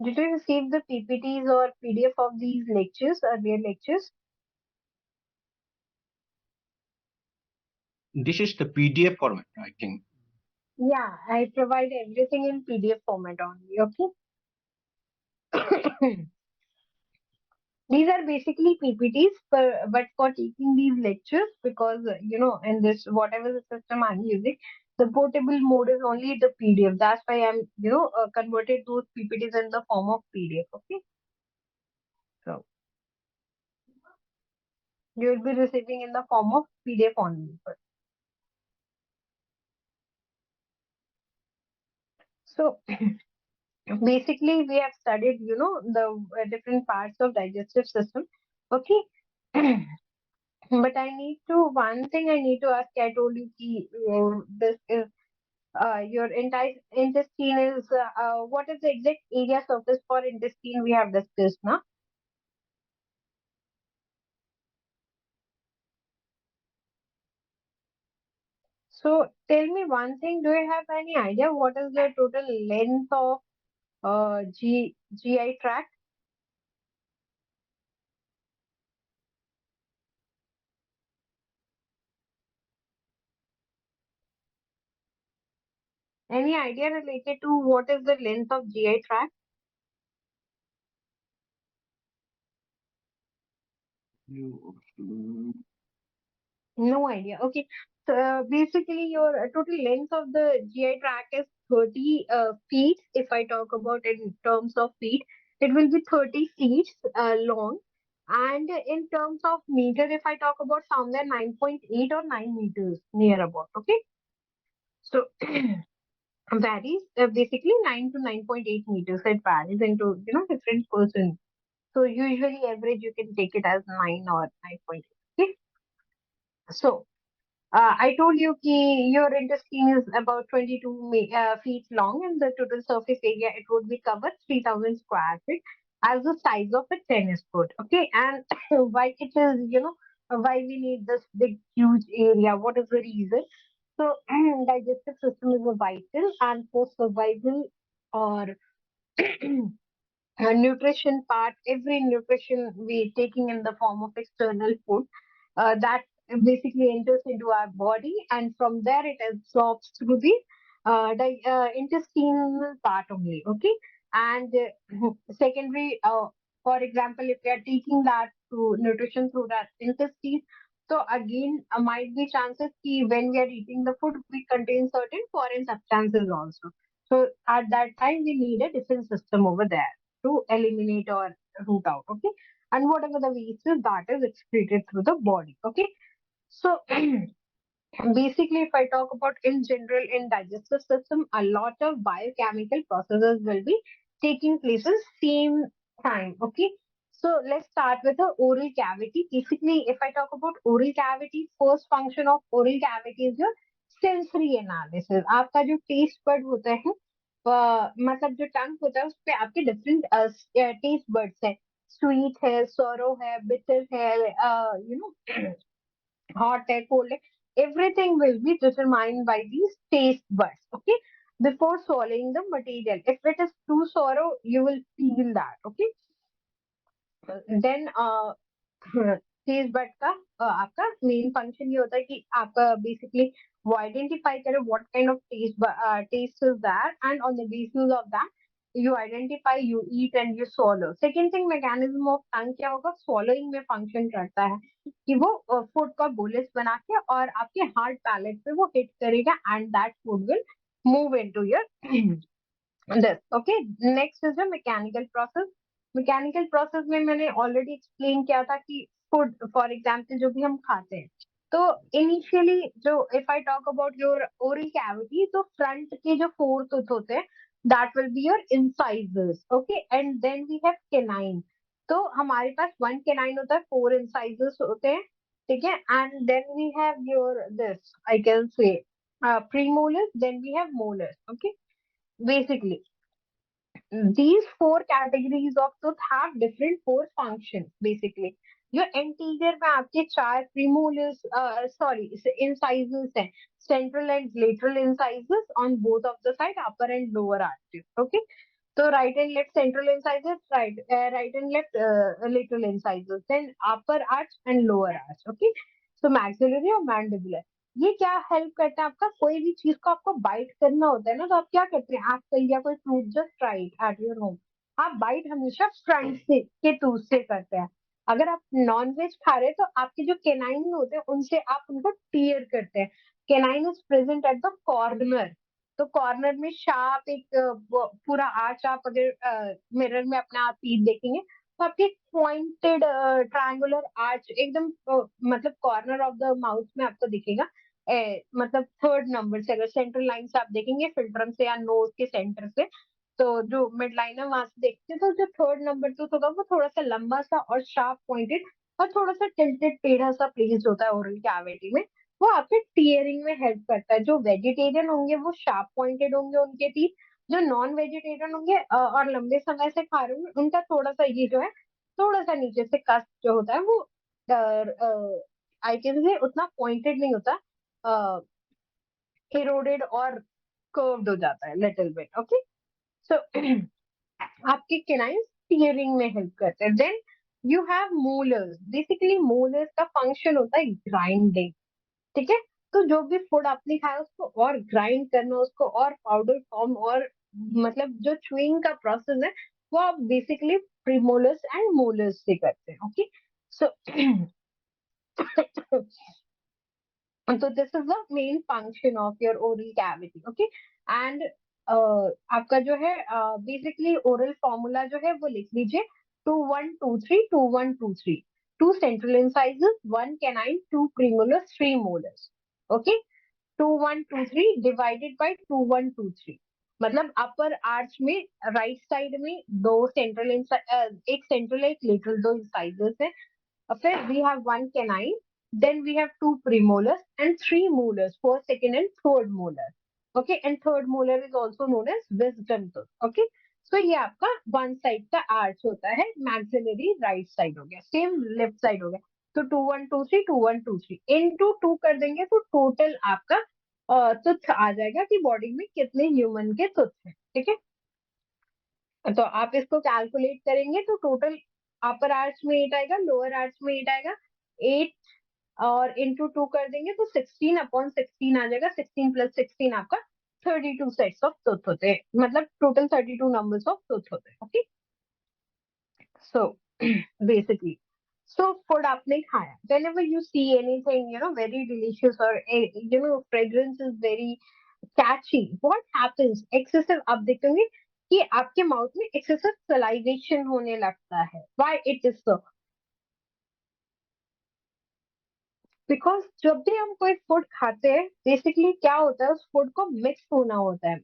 Did you receive the PPTs or PDF of these lectures, earlier lectures? This is the PDF format, I think. Yeah, I provide everything in PDF format only. Okay. These are basically PPTs, but for taking these lectures, because in this whatever the system I'm using, the portable mode is only the PDF. That's why I'm converted those PPTs in the form of PDF. Okay, so you will be receiving in the form of PDF only. So basically, we have studied the different parts of digestive system. Okay. But I need to one thing I need to ask. I told you this is your entire intestine is what is the exact area surface for intestine we have discussed now. So tell me one thing, do you have any idea what is the total length of GI tract? Any idea related to what is the length of GI tract? You, No idea. Okay. So basically, your total length of the GI tract is 30 feet. If I talk about in terms of feet, it will be 30 feet long. And in terms of meter, if I talk about somewhere 9.8 or 9 meters near about. Okay. So varies basically 9 to 9.8 meters. It varies into different person. So usually average you can take it as 9 or 9.8. Okay. So I told you ki your intestine is about 22 feet long and the total surface area it would be covered 3000 square feet as the size of a tennis court. Okay, and why it is, why we need this big, huge area? What is the reason? So, digestive system is a vital and for survival or nutrition part, every nutrition we taking in the form of external food that basically enters into our body, and from there it absorbs through the intestinal part only. Okay, and secondary, for example, if we are taking that through nutrition through that intestine, so again might be chances ki when we are eating the food we contain certain foreign substances also. So at that time we need a different system over there to eliminate or root out. Okay, and whatever the waste is that is excreted through the body. Okay, so basically if I talk about in general in digestive system, a lot of biochemical processes will be taking place at same time. Okay, so let's start with the oral cavity. Basically if I talk about oral cavity, first function of oral cavity is your sensory analysis. आपका जो taste bud होता है मतलब जो टंग होता है उस पे आपके डिफरेंट टेस्ट बर्ड्स है. स्वीट है, सोरो है, बिटर है, hot है, cold है. Everything will be determined by these taste buds. Okay, before swallowing the material. If it is too sour, you will feel that. Okay, then test bud का आपका main function ये होता है कि आपका बेसिकली वो आइडेंटिफाई करे what kind of test is that, and on the basis of that you identify, you eat and you swallow. Second thing, mechanism of tongue क्या होगा, swallowing में फंक्शन करता है कि वो फूड का गोलेस बना के और आपके हार्ड पैलेट पे वो हिट करेगा and that food will move into your this. Okay, next is the mechanical process. Mechanical process में मैंने ऑलरेडी एक्सप्लेन किया था कि फूड फॉर एग्जाम्पल जो भी हम खाते हैं, तो इनिशियली जो if I talk about your oral cavity, तो फ्रंट के जो फोर टूथ होते हैं that will be your incisors. Okay, and then we have canine. तो हमारे पास वन केनाइन होता है, फोर इंसाइजर्स होते हैं. ठीक है, and then we have your this I can say premolars, then we have molars. Okay, basically these four categories of tooth have different four functions. Basically जो anterior में आपके चार premolars, sorry, incisors हैं, central and lateral incisors on both of the side, upper and lower arteries. Okay, So right and left central incisors, right and left lateral incisors, then upper arch and lower arch. Okay, so maxillary और mandibular, ये क्या help करता है आपका, कोई भी चीज को आपको बाइट करना होता है ना, तो आप क्या करते हैं, आप कहीं या कोई fruit just try it at your home, आप बाइट हमेशा फ्रंट से के टूथ से करते हैं। अगर आप नॉन वेज खा रहे हैं तो आपके जो केनाइन होते हैं उनसे आप उनको टीयर करते हैं। Canine is present at the corner, तो कॉर्नर में शार्प एक पूरा आर्च, आप अगर मिरर में अपना आप टीथ देखेंगे तो आपके पॉइंटेड ट्रायंगुलर आर्च एकदम मतलब कॉर्नर ऑफ द माउथ में आपको दिखेगा। मतलब थर्ड नंबर से अगर सेंट्रल लाइन से आप देखेंगे फिल्ट्रम से या नोज के सेंटर से, तो जो मिड लाइन है वहां से देखते हैं तो जो थर्ड नंबर टूथ होगा वो थोड़ा सा लंबा सा और शार्प पॉइंटेड और थोड़ा सा टिल्टेड टेढ़ा सा प्लेस्ड होता है ओरल कैविटी में। वो आपके टीयरिंग में हेल्प करता है। जो वेजिटेरियन होंगे वो शार्प पॉइंटेड होंगे उनके टीथ, जो नॉन वेजिटेरियन होंगे और लंबे समय से खा रहे होंगे उनका थोड़ा सा ये जो है थोड़ा सा नीचे से कस्ट जो होता है वो आई कैन से उतना पॉइंटेड नहीं होता, इरोडेड और कर्व्ड हो जाता है लिटिल बिट। ओके, सो आपके केनाइन्स टीयरिंग में हेल्प करते हैं। Then you have molars, basically molars का फंक्शन होता है ग्राइंडिंग। ठीक है, तो जो भी फूड आपने खाया उसको और ग्राइंड करना, उसको और पाउडर फॉर्म और मतलब जो च्युइंग का प्रोसेस है वो आप बेसिकली प्रीमोलर्स एंड मोलर्स से करते हैं। ओके, सो तो this is the main function of your oral cavity. Okay, and आपका जो है बेसिकली ओरल फॉर्मूला जो है वो लिख लीजिए, 2123 2123, two central incisors, one canine, two premolars, three molars. Okay, 2123 divided by 2123, मतलब अपर आर्च में राइट साइड में दो सेंट्रल एक सेंट्रल एक लेटरल दो इंसाइजर्स है। फिर we have one canine, then we have two premolars and three molars, first, second, and third molar. Okay, and third molar is also known as wisdom tooth. Okay, so ये आपका one side का arch होता है, maxillary right side हो गया, same left side हो गया। तो 2123 2123 इनटू टू कर देंगे तो टोटल आपका तुथ आ जाएगा कि बॉडी में कितने ह्यूमन के तुथ है। ठीक है, तो आप इसको कैलकुलेट करेंगे तो टोटल अपर आर्च में 8 आएगा, लोअर आर्च में 8 आएगा, 8 और इंटू टू कर देंगे तो 16/16 आ जाएगा। 16 + 16 आपका 32 सेट्स ऑफ टूथ होते हैं, मतलब टोटल 32 नंबर्स ऑफ टूथ होते हैं। Okay, so basically, so food आपने खाया, whenever you see anything very delicious or fragrance is very catchy, what happens, excessive, आप देखेंगे कि आपके माउथ में excessive salivation होने लगता है। why it is so? Because जब भी हम कोई फूड खाते हैं बेसिकली क्या होता है, उस फूड को मिक्स होना होता है।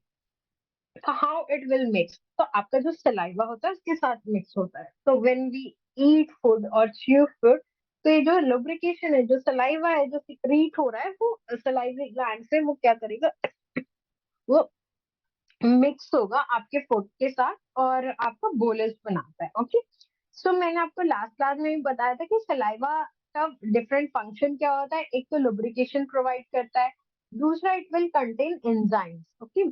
हाउ इट विल मिक्स, तो आपका जो सलाइवा होता है उसके साथ मिक्स होता है। तो व्हेन वी ईट फूड और च्यू फूड, तो ये जो लुब्रिकेशन है, जो सलाइवा है जो सिक्रीट हो रहा है, वो सलाइवरी ग्लैंड से वो क्या करेगा, वो मिक्स होगा आपके फूड के साथ और आपका बोलस बनाता है। ओके, सो मैंने आपको लास्ट क्लास में भी बताया था कि सलाइवा का डिफरेंट फंक्शन क्या होता है। एक तो लुब्रिकेशन प्रोवाइड करता है, दूसरा it will contain enzymes. Okay,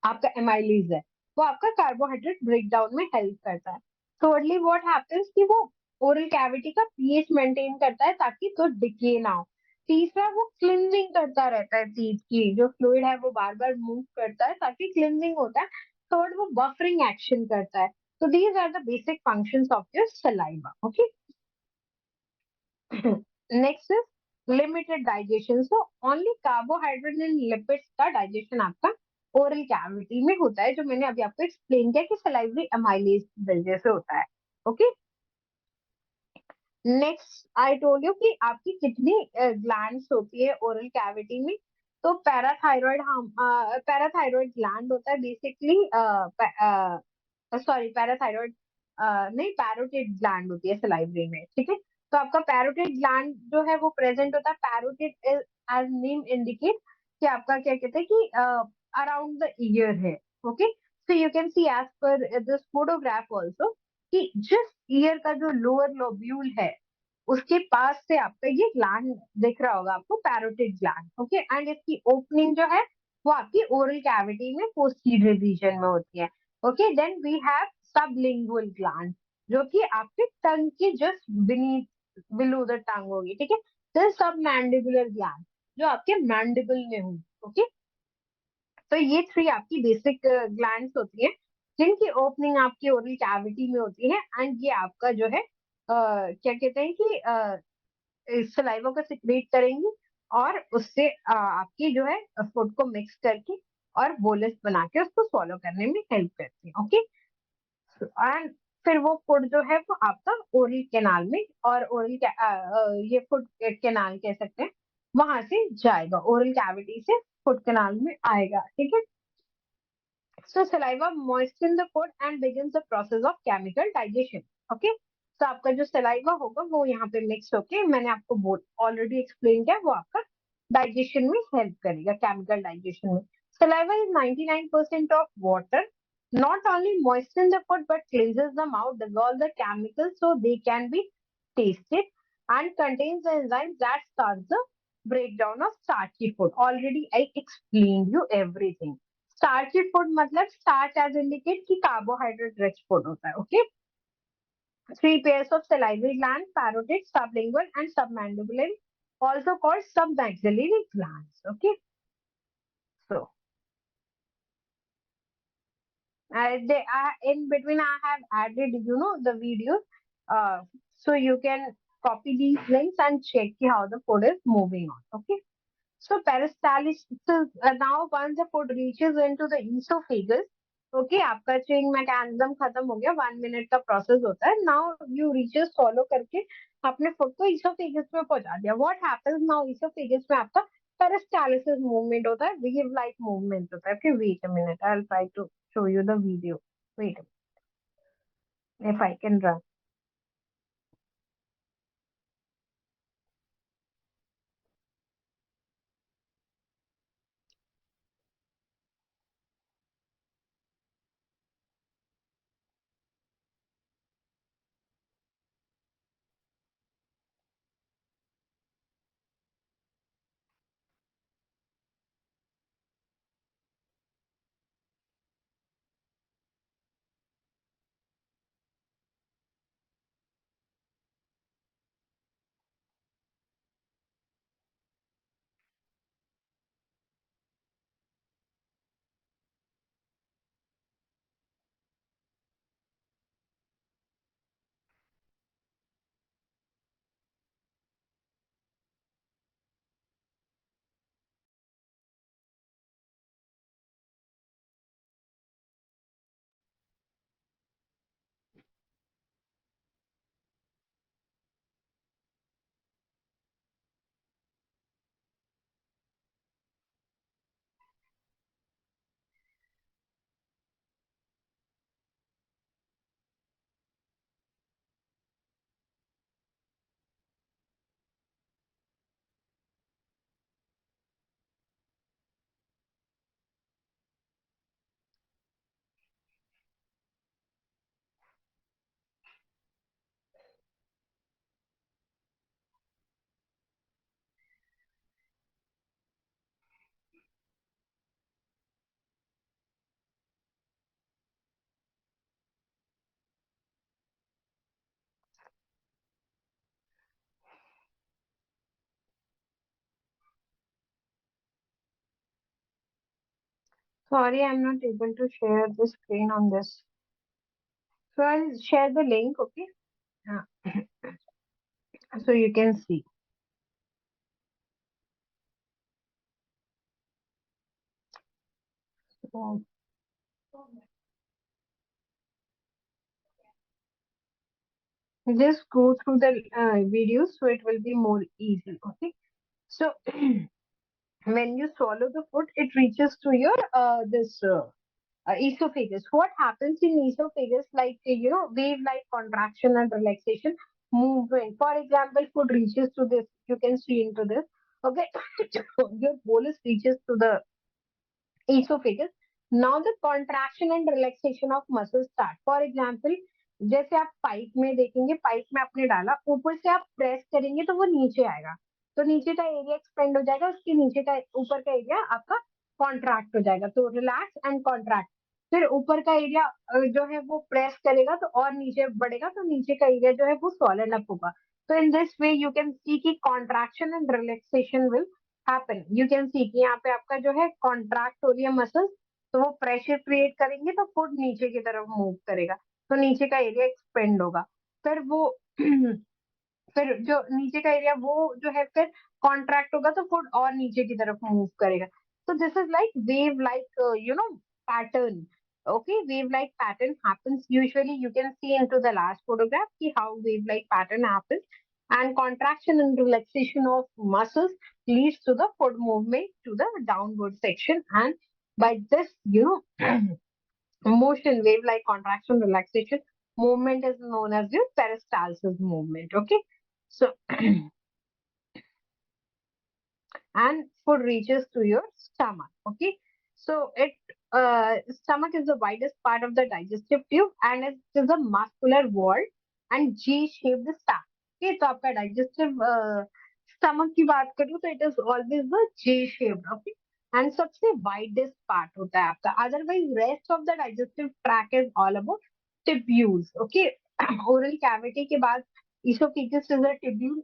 आपका एमाइलेज है वो आपका कार्बोहाइड्रेट ब्रेक डाउन में हेल्प करता है। थर्डली व्हाट हैपेंस कि वो ओरल कैविटी का पीएच मेंटेन करता है ताकि तो डिके ना हो। तीसरा, वो क्लिनजिंग करता रहता है, टीथ की जो फ्लूइड है वो बार बार मूव करता है ताकि क्लिनजिंग होता है। थर्ड, वो बफरिंग एक्शन करता है। तो these are the basic functions of your saliva. Okay, next is limited digestion, so only carbohydrate and lipids का डाइजेशन आपका ओरल कैविटी में होता है, जो मैंने अभी आपको एक्सप्लेन किया कि सलाइवरी अमाइलेज की वजह से होता है। Okay, next I told you कि आपकी कितनी ग्लैंड्स होती है ओरल कैविटी में। तो पैराथायरॉइड, हम पैराथायरॉइड ग्लैंड होता है बेसिकली, सॉरी पैराथायरॉइड नहीं, पैरोटिड ग्लैंड होती है सलाइवरी में। ठीक है, तो आपका पैरोटिड ग्लैंड जो है वो प्रेजेंट होता है। पैरोटिड एज नेम इंडिकेट कि आपका क्या कहते हैं कि अराउंड द ईयर है। Okay, so you can see as पर दिस फोटोग्राफ ऑल्सो कि जिस ईयर का जो लोअर लोब्यूल है उसके पास से आपका ये ग्लैंड दिख रहा होगा आपको, पैरोटिड ग्लैंड। ओके, एंड इसकी ओपनिंग जो है वो आपकी ओरल कैविटी में पोस्टीरियर रीजन में होती है। Okay, then we have sublingual gland, जो कि आपके टंग के just beneath below the tongue होगी, ठीक है। देन सब मैंडिबुलर ग्लैंड, जो आपके मैंडिबल में होगी, ओके। तो ये थ्री आपकी बेसिक ग्लैंड्स होती हैं, जिनकी ओपनिंग आपकी ओरल कैविटी में होती है, एंड ये आपका जो है क्या कहते हैं कि सलाइवा को सिक्रेट करेंगी, और उससे आपकी जो है फूड को मिक्स करके और बोलस बना के उसको स्वॉलो करने में हेल्प करती है, ओके। एंड फिर वो फूड जो है वो आपका ओरल कैनाल में, और ये फूड कैनाल कह सकते हैं, वहां से जाएगा, ओरल कैविटी से फूड कैनाल में आएगा, ठीक है। So saliva moistens the food and begins the process of chemical digestion. Okay? तो आपका जो सलाइवा होगा वो यहाँ पे मिक्स होके, मैंने आपको ऑलरेडी एक्सप्लेन किया, वो आपका डाइजेशन में हेल्प करेगा, केमिकल डाइजेशन में। Saliva is 99% of water, not only moisten the food but cleanses the mouth, dissolve the chemicals so they can be tasted, and contains the enzymes that starts the breakdown of starchy food. Already I explained you everything. Starchy food मतलब starch as indicate कि carbohydrate rich food होता है, okay. Three pairs of salivary gland, parotid, sublingual and submandibular, also called submaxillary glands, okay। So in between I have added, the videos, so you can copy these links and check how the food is moving on, okay। So peristalsis, now once the food reaches into the esophagus, okay, आपका chewing mechanism खत्म हो गया, 1 minute का process होता है। Now you reaches swallow करके आपने food को esophagus में पहुंचा दिया। What happens now? Esophagus में आपका peristalsis movement होता है, wave like movement होता है। Okay, wait a minute, I'll try to show you the video. Wait a minute, if I can run. Sorry, I'm not able to share the screen on this. So I'll share the link, okay? Uh, so you can see. So just go through the videos so it will be more easy, okay? So when you swallow the food, it reaches to your this esophagus. What happens in esophagus, like wave-like contraction and relaxation movement. For example, food reaches to this. You can see into this. Okay, your bolus reaches to the esophagus. Now the contraction and relaxation of muscles start. For example, जैसे आप pipe में देखेंगे, pipe में आपने डाला, ऊपर से आप प्रेस करेंगे तो वो नीचे आएगा, तो नीचे का एरिया एक्सपेंड हो जाएगा, उसके नीचे का ऊपर का एरिया आपका कॉन्ट्रैक्ट हो जाएगा, तो रिलैक्स एंड कॉन्ट्रैक्ट। फिर ऊपर का एरिया जो है वो प्रेस करेगा तो और नीचे बढ़ेगा, तो नीचे का एरिया जो है वो स्वॉलन अप होगा. तो in this way you can see की contraction and relaxation will happen. You can see कि यहाँ पे आपका जो है कॉन्ट्रैक्ट हो रही है मसल्स, तो वो प्रेशर क्रिएट करेंगे तो फुट नीचे की तरफ मूव करेगा, तो नीचे का एरिया एक्सपेंड होगा. फिर वो फिर जो नीचे का एरिया वो जो है फिर कॉन्ट्रैक्ट होगा तो फुट और नीचे की तरफ मूव करेगा. तो this is like wave like pattern. Okay, wave like pattern happens usually. You can see into the last photograph ki how wave like pattern happens, and contraction and relaxation of muscles leads to the foot movement to the downward section, and by this motion, wave like contraction relaxation movement is known as the peristalsis movement. Okay, so and food reaches to your stomach. Okay, so it stomach is the widest part of the digestive tube, and it is a muscular wall and G-shaped sac. Okay, तो आपका digestive stomach की बात करूँ तो it is always the J-shaped. Okay, and सबसे widest part होता है आपका. Otherwise, rest of the digestive tract is all about tubules. Okay, oral cavity के बाद esophagus is a tubule.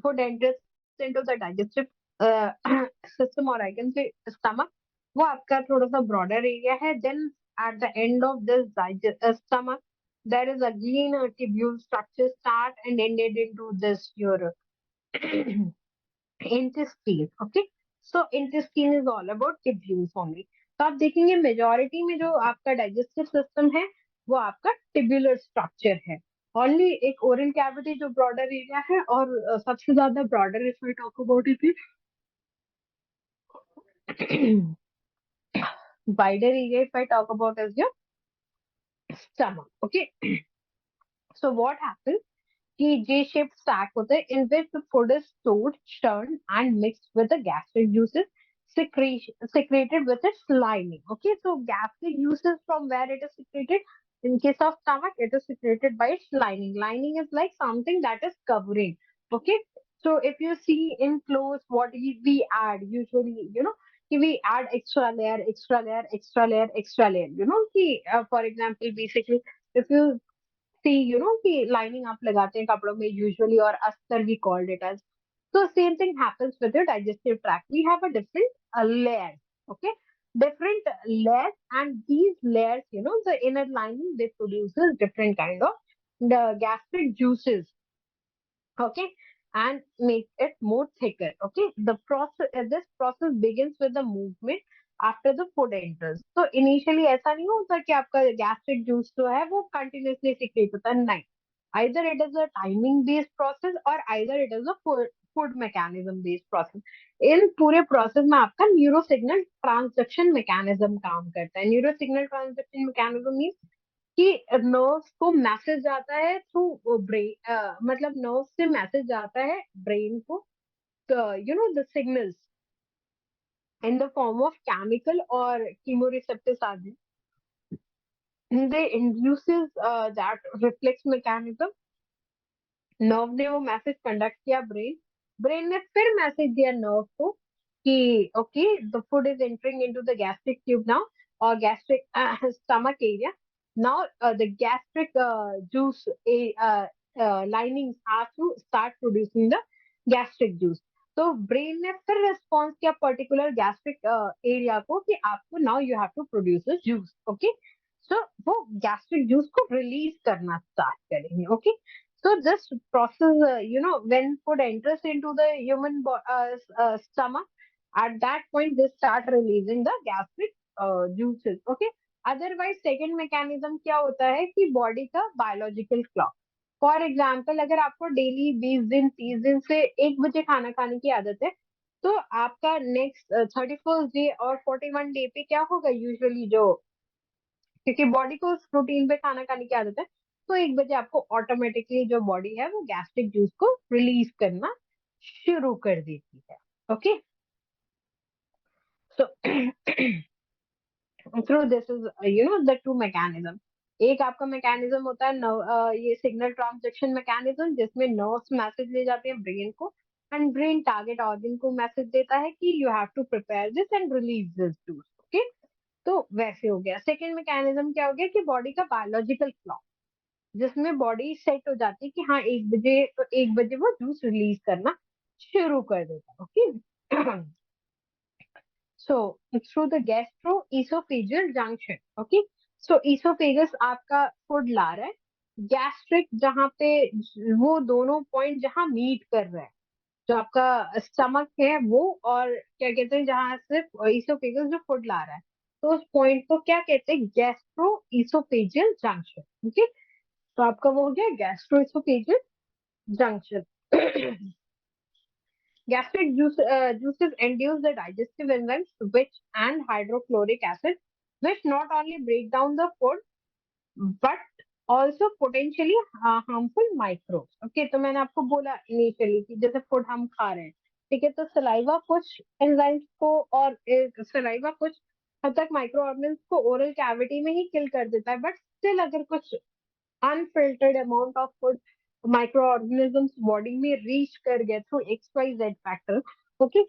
Food enters into the digestive system, or I can say stomach. वो आपका थोड़ा सा broader area है. Then at the end of this stomach, there is again a tubule structure start and ended into this your intestine. Okay, so intestine is all about tubules only. तो आप देखेंगे majority में जो आपका digestive system है वो आपका tubular structure है. ओनली एक ओरल कैविटी जो ब्रॉडर एरिया है, और सबसे ज्यादा broader if I talk about it wider area if I talk about is your stomach. Okay, so what happens कि J-shaped sac होता है in which the food is stored, churned and mixed with the gastric juices secreted with its lining. Okay, so gastric juices from where it is secreted. In case of stomach, it is secreted by its lining. Lining is like something that is covering. Okay, so if you see in clothes, what we add usually, we add extra layer, extra layer, extra layer, extra layer. For example, basically, if you see, कि lining आप लगाते हैं कपड़ों में usually, और अस्तर we called it as. So same thing happens with the digestive tract. We have a different layers, okay, different layers, and these layers, the inner lining, they produces different kind of the gastric juices. Okay, and make it more thicker. Okay, this process begins with the movement after the food enters. So initially ऐसा नहीं होता कि आपका gastric juice जो है वो continuously secrete होता है, नहीं. Either it is a timing based process or either it is a food mechanism based process. इन पूरे process में आपका न्यूरोसिग्नल ट्रांसडक्शन मैकेनिज्म काम करता है. न्यूरोसिग्नल ट्रांसडक्शन मैकेनिज्म मीन्स कि नर्व्स को मैसेज जाता है थ्रू ब्रेन, मतलब नर्व से मैसेज जाता है ब्रेन को, the signals in the form of chemical और कीमोरिसेप्टर्स आदि. They induces that reflex mechanism. Nerve ने वो मैसेज कंडक्ट किया ब्रेन, ब्रेन ने फिर मैसेज दिया नर्व को कि okay the food is entering into the gastric tube now, और gastric stomach area. Now the gastric juice linings have to start producing the gastric juice. तो brain ने फिर रिस्पॉन्स किया पर्टिकुलर गैस्ट्रिक एरिया को कि आपको now you have to produce juice. Okay, so वो gastric juice को रिलीज करना स्टार्ट करेंगे. Okay, so this process, when food enters into the human stomach, at that point they start releasing the gastric juices. Okay, otherwise second mechanism क्या होता है कि body का biological clock. For example, अगर आपको daily 20 दिन 30 दिन से 1 बजे खाना खाने की आदत है, तो आपका नेक्स्ट 31st डे और 41 डे पे क्या होगा यूजुअली, जो क्योंकि बॉडी को उस रूटीन पे खाना खाने की आदत है, तो 1 बजे आपको ऑटोमेटिकली जो बॉडी है वो गैस्ट्रिक जूस को रिलीज करना शुरू कर देती है. Okay, so through this is the two mechanism. एक आपका मैकेनिज्म होता है ये सिग्नल ट्रांसडक्शन मैकेनिज्म, जिसमें नर्व्स मैसेज ले जाते हैं ब्रेन को, एंड ब्रेन टारगेट ऑर्गन को मैसेज देता है कि you have to prepare this and release this juice. Okay, तो वैसे हो गया। सेकेंड मैकेनिज्म क्या हो गया कि बॉडी का बायोलॉजिकल क्लॉक, जिसमें बॉडी सेट हो जाती है कि हाँ 1 बजे, तो 1 बजे वो जूस रिलीज करना शुरू कर देता है। Okay so through the gastro oesophageal junction. Okay so oesophagus आपका फूड ला रहा है, गैस्ट्रिक जहाँ पे वो दोनों पॉइंट जहाँ मीट कर रहा है, जो आपका स्टमक है वो, और क्या कहते हैं जहाँ सिर्फ इसोफेगस जो फूड ला रहा है, तो उस पॉइंट को क्या कहते हैं, गैस्ट्रो इसोफेजियल जंक्शन। ओके तो आपका वो हो गया gastro oesophageal junction. Gastric juices induce the digestive enzymes which and hydrochloric acid, which not only break down the food but also potentially harmful microbes. Okay, तो मैंने आपको बोला इनिशियली कि जैसे फूड हम खा रहे हैं, ठीक है, तो सलाइवा कुछ एंजाइम्स को और सलाइवा कुछ हद तक माइक्रो ऑर्गेनिल्स को ओरल कैविटी में ही किल कर देता है, बट स्टिल अगर कुछ unfiltered amount of food micro organisms body में रीच कर गए through X Y Z factor, okay,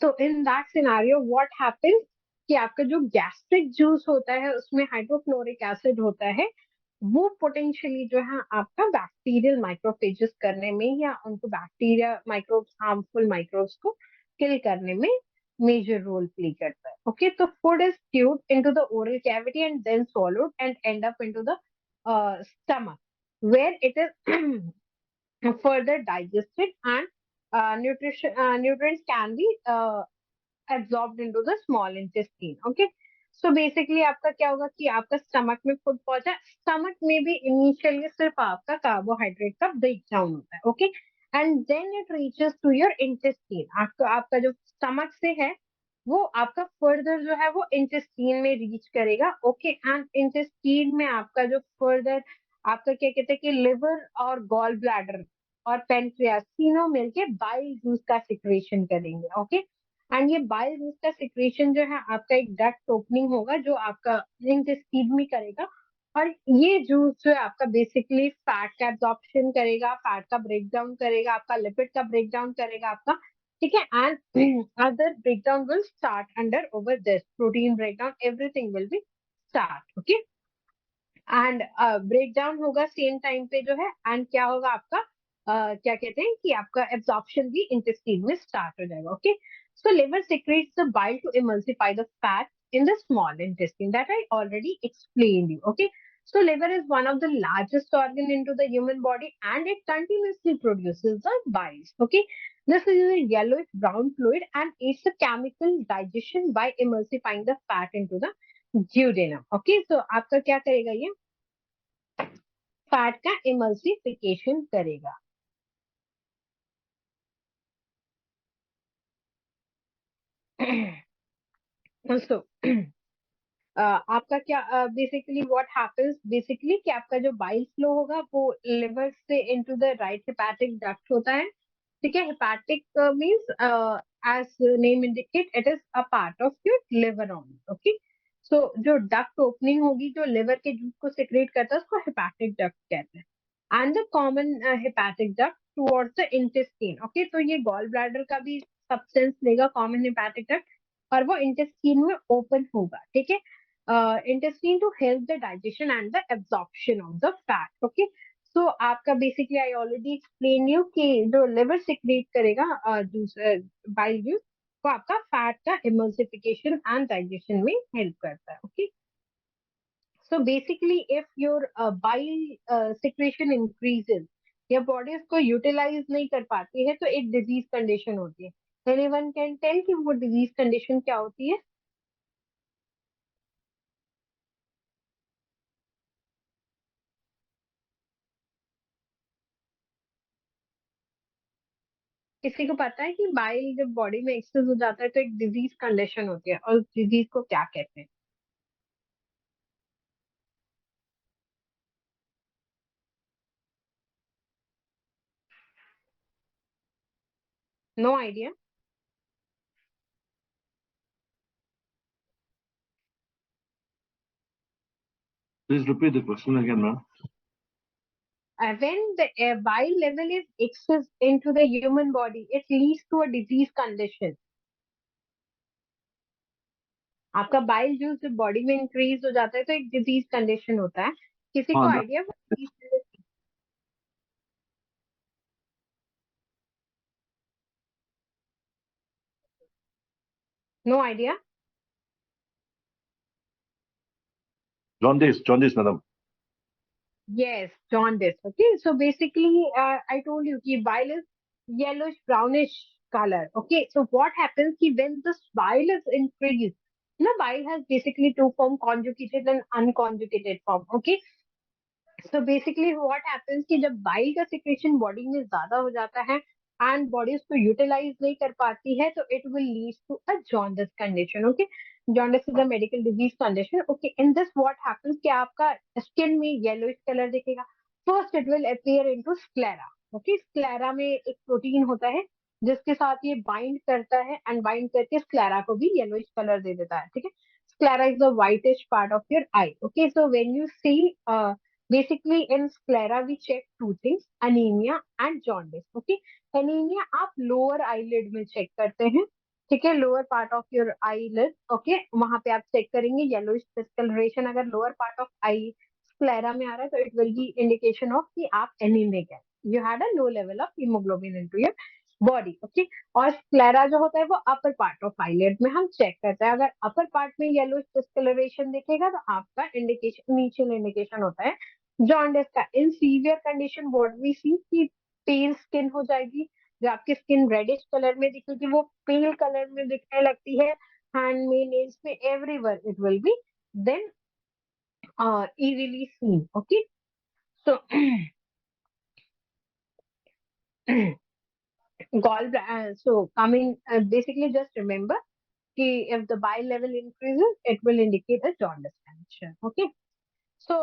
तो in that scenario what happens कि आपका जो गैस्ट्रिक जूस होता है उसमें हाइड्रोक्लोरिक एसिड होता है, वो पोटेंशियली जो है आपका बैक्टीरियल माइक्रोफेजेस करने में या उनको बैक्टीरिया माइक्रोब्स हार्मफुल माइक्रोब्स को किल करने में मेजर रोल प्ले करता है। ओके तो food is stewed into the oral cavity and then swallowed and end up into the stomach where it is further digested and nutrients can be absorbed into the small intestine. Okay so basically आपका क्या होगा कि आपका stomach में food पहुंचा, stomach में भी initially सिर्फ आपका कार्बोहाइड्रेट का ब्रेक डाउन होता है। Okay and then it reaches to your intestine, आपका आपका जो स्टमक से है वो आपका फर्दर जो है वो इंटेस्टीन में रीच करेगा। ओके एंड इंटेस्टीन में आपका जो फर्दर आपका क्या कहते हैं कि लिवर और गॉल ब्लैडर और पेनक्रियास तीनों मिलके बाइल जूस का सिक्रेशन करेंगे। ओके एंड ये बाइल जूस का सिक्रेशन जो है आपका एक डक्ट ओपनिंग होगा जो आपका इंटेस्टीन में करेगा, और ये जूस जो है आपका बेसिकली फैट का एब्जॉर्प्शन करेगा, फैट का ब्रेक डाउन करेगा, आपका लिपिड का ब्रेक डाउन करेगा आपका, ठीक है, and other breakdown will start under over this protein breakdown, everything will be start। okay and break down होगा सेम टाइम पे जो है, एंड क्या होगा आपका क्या कहते हैं कि आपका एब्जॉर्प्शन भी इंटेस्टाइन में स्टार्ट हो जाएगा। Okay so liver secretes the bile to emulsify the fat in the small intestine that I already explained you। okay so liver is one of the largest organ into the human body and it continuously produces the bile। okay this is a yellowish brown fluid and it's a chemical digestion by emulsifying the fat into the duodenum। okay so आपका क्या करेगा ये fat का emulsification करेगा। so, आपका क्या basically what happens basically कि आपका जो बाइल फ्लो होगा वो लिवर से into the right hepatic duct होता है। ठीक है hepatic means as name indicate it is a part of your liver only. Okay so जो डक्ट ओपनिंग होगी जो लिवर के जूस को सिक्रेट करता है उसको हेपेटिक डक्ट कहते हैं, and the common hepatic duct towards the intestine. Okay तो ये गॉल ब्लैडर का भी सब्सटेंस लेगा कॉमन हेपेटिक डक्ट और वो इंटेस्टाइन में ओपन होगा। ठीक है intestine to help the digestion and the absorption of the fat। okay so आपका basically I already explain you कि जो लिवर सिक्रेट करेगा जूस बाइल जूस वो आपका फैट का इमल्सिफिकेशन एंड डाइजेशन में हेल्प करता है। Okay so basically if your bile secretion increases या बॉडी उसको यूटिलाइज नहीं कर पाती है तो एक डिजीज कंडीशन होती है। एनीवन कैन टेल कि वो डिजीज कंडीशन क्या होती है? किसी को पता है कि बाइल जब बॉडी में एक्सेस हो जाता है तो एक डिजीज कंडीशन होती है और उस डिजीज को क्या कहते हैं? No idea. Please repeat the question again, ma'am. When the bile level is excess into the human body, it leads to a disease condition. आपका बाइल जूस जब बॉडी में इंक्रीज हो जाता है तो एक डिजीज कंडीशन होता है, किसी को हाँ मैम। आइडिया वो disease? No idea? Jaundice jaundice madam. Yes, jaundice. Okay, so basically, I told you कि bile is yellowish brownish color. Okay, so what happens कि when this bile is increased, bile has basically two form, conjugated and unconjugated form. Okay, so basically what happens कि जब bile का secretion body में ज्यादा हो जाता है and body उसको utilize नहीं कर पाती है, तो it will lead to a jaundice condition. Okay, jaundice is a medical disease condition. Okay, in this what happens कि आपका skin में yellowish color दिखेगा. First it will appear into sclera. Okay, sclera में एक प्रोटीन होता है जिसके साथ ये बाइंड करता है एंड बाइंड करके स्क्लेरा को भी येलोइश कलर दे देता है. ठीक है, sclera is the whitish part of your eye. Okay, so when you see basically in sclera we check two things, anemia and jaundice. Okay, anemia आप lower eyelid में check करते हैं. ठीक है, lower part of your eyelid. Okay, वहां पे आप check करेंगे येलोइश डिस्कलरेशन अगर lower part of I sclera में आ रहा है तो it will B indication of कि आप एनीमिक है, you had a low level of haemoglobin into your body. Okay, और स्क्लेरा जो होता है वो अपर पार्ट ऑफ आईलिड में हम चेक करते हैं. अगर अपर पार्ट में येलो डिस्कलरेशन दिखेगा तो आपका इंडिकेशन, इनिशियल इंडिकेशन होता है जॉन्डिस का. In severe condition what we see कि पेल स्किन हो जाएगी, जो आपकी स्किन रेडिश कलर में दिखेगी वो पेल कलर में दिखने लगती है. हैंड में, नेल्स में, everywhere it will be then easily seen. Okay, so so coming basically just remember कि if the bile level increases it will indicate a jaundice condition. Okay, so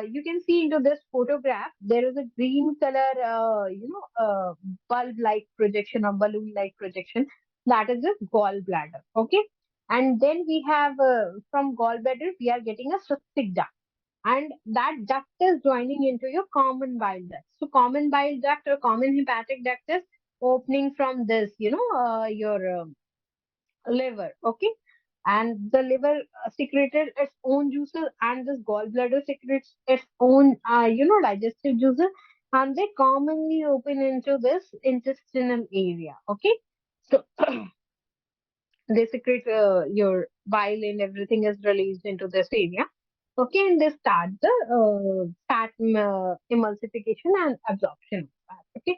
you can see into this photograph there is a green color bulb like projection or balloon like projection, that is the gallbladder. Okay, and then we have from gallbladder we are getting a cystic duct, and that duct is joining into your common bile duct. So common bile duct or common hepatic duct is opening from this, your liver. Okay, and the liver secreted its own juices, and this gallbladder secretes its own, digestive juices, and they commonly open into this intestinal area. Okay, so they secrete your bile and everything is released into this area. Okay, and they start the fat emulsification and absorption of fat. Okay,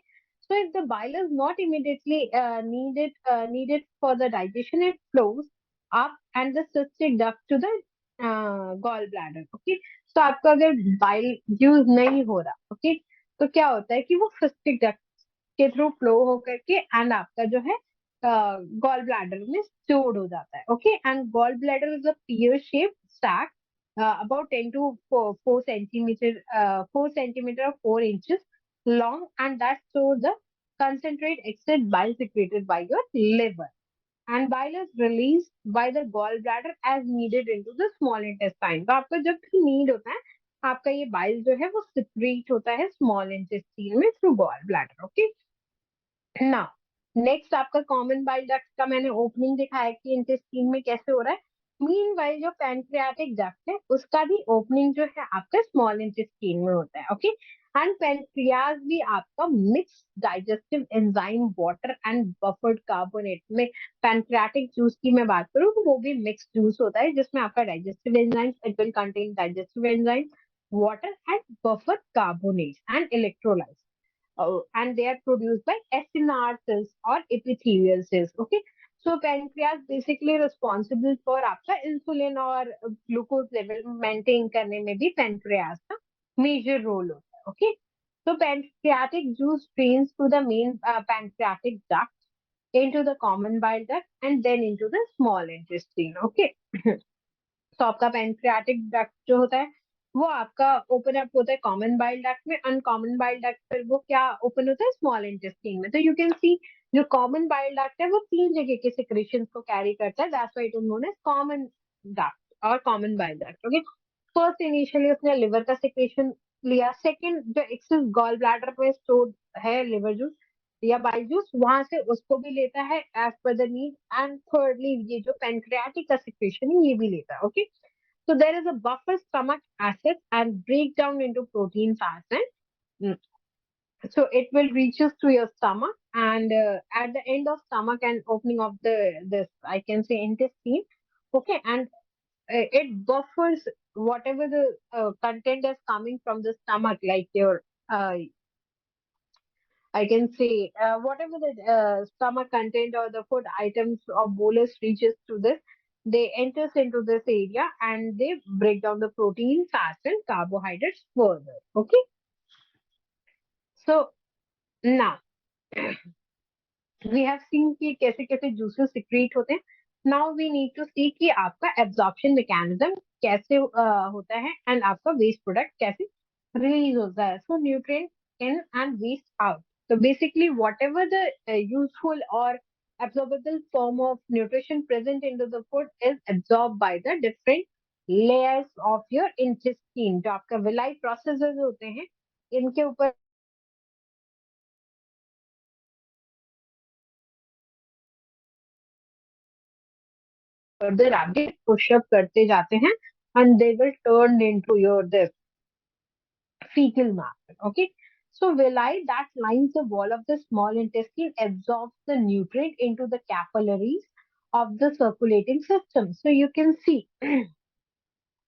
so if the bile is not immediately needed for the digestion, it flows up and the cystic duct to the gallbladder. Okay, so आपका अगर bile use नहीं हो रहा, okay, तो क्या होता है कि वो cystic duct के थ्रू फ्लो होकर के एंड आपका जो है गॉल ब्लैडर में स्टोर्ड हो जाता है. Okay, and gall bladder is a pear shape sac about 10 to 4 centimeter or 4 inches long, and that stores the concentrate excess bile secreted by your liver, and bile is released by the gallbladder as needed into the small intestine. तो आपका जब भी need होता है आपका ये bile जो है वो सिक्रीट होता है स्मॉल इंटेस्टाइन में थ्रू गॉल ब्लैडर. ओके, ना नेक्स्ट आपका कॉमन बाइल डक्ट का मैंने ओपनिंग दिखाया कि इंटेस्टाइन में कैसे हो रहा है. मीन वाइल जो पैनक्रियाटिक डक्ट है उसका भी ओपनिंग जो है आपका स्मॉल इंटेस्टाइन में होता है. ओके, एंड पैनक्रियाज भी आपका mix digestive enzyme water and buffered carbonate में, पैनक्रियाटिक जूस की मैं बात करूँ तो वो भी मिक्स जूस होता है जिसमें आपका digestive enzyme, it will contain digestive enzyme, water and buffered carbonate and electrolyte, and they are produced by acinar cells or epithelial cells. Okay, so pancreas basically responsible for आपका insulin और glucose level maintain करने में भी pancreas का major role होता है. Okay, so pancreatic juice drains to the main pancreatic duct into the common bile duct and then into the small intestine. Okay, तो आपका पैनक्रियाटिक डक्ट जो होता है वो आपका ओपन अप होता है कॉमन बाइल डक्ट में, अनकॉमन बाइल डक्ट पर वो क्या ओपन होता है स्मॉल इंटेस्टाइन में. तो यू कैन सी जो कॉमन बाइल डक्ट है वो तीन जगह के सिक्रेशंस को कैरी करता है, that's why it is known as common duct और common bile duct. Okay, first initially उसने लिवर का सिक्रेशन लिया, सेकंड जो एक्सेस गॉल ब्लैडर में स्टोर है लिवर जूस या बाइजूस वहां से उसको भी लेता है as per the need. And thirdly ये जो पेनक्रियाटिक का सिक्रेशन है ये भी लेता है। Okay, so there is a buffer stomach acid and break down into protein fats and so it will reaches to your stomach and at the end of stomach and opening of the this I can say intestine. Okay, and it buffers whatever the content is coming from the stomach, like your I can say whatever the stomach content or the food items or bolus reaches to this, they enters into this area and they break down the protein, fats, and carbohydrates further. Okay, so now we have seen कि कैसे कैसे juices secrete होते हैं. Now we need to see कि आपका absorption mechanism कैसे होता है and आपका waste product कैसे release होता है. So nutrient in and waste out. So basically whatever the useful or absorbable form of nutrition present into the food is absorbed by the different layers of your intestine. जो आपका villi processes होते हैं इनके ऊपर further आगे push up करते जाते हैं and they will turn into your this fecal matter. Okay, so villi that lines the wall of the small intestine absorbs the nutrient into the capillaries of the circulating system. So you can see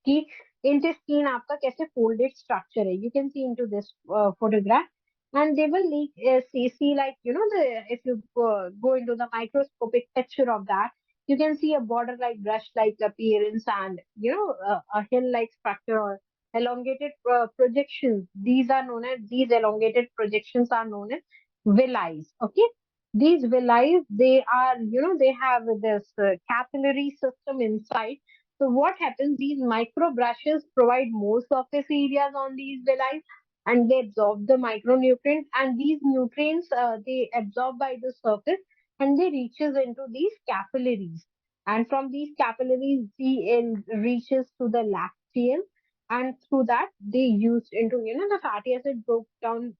कि intestine आपका कैसे folded structure है. You can see into this photograph and they will see like you know the if you go into the microscopic picture of that, you can see a border like brush like appearance and you know a hill like structure or elongated projections. These elongated projections are known as villi. Okay, these villi they are you know they have this capillary system inside. So what happens? These micro brushes provide more surface areas on these villi, and they absorb the micronutrients. And these nutrients they absorb by the surface, and they reaches into these capillaries. And from these capillaries, it reaches to the lacteal, and through that they used into you know the fatty acid broke down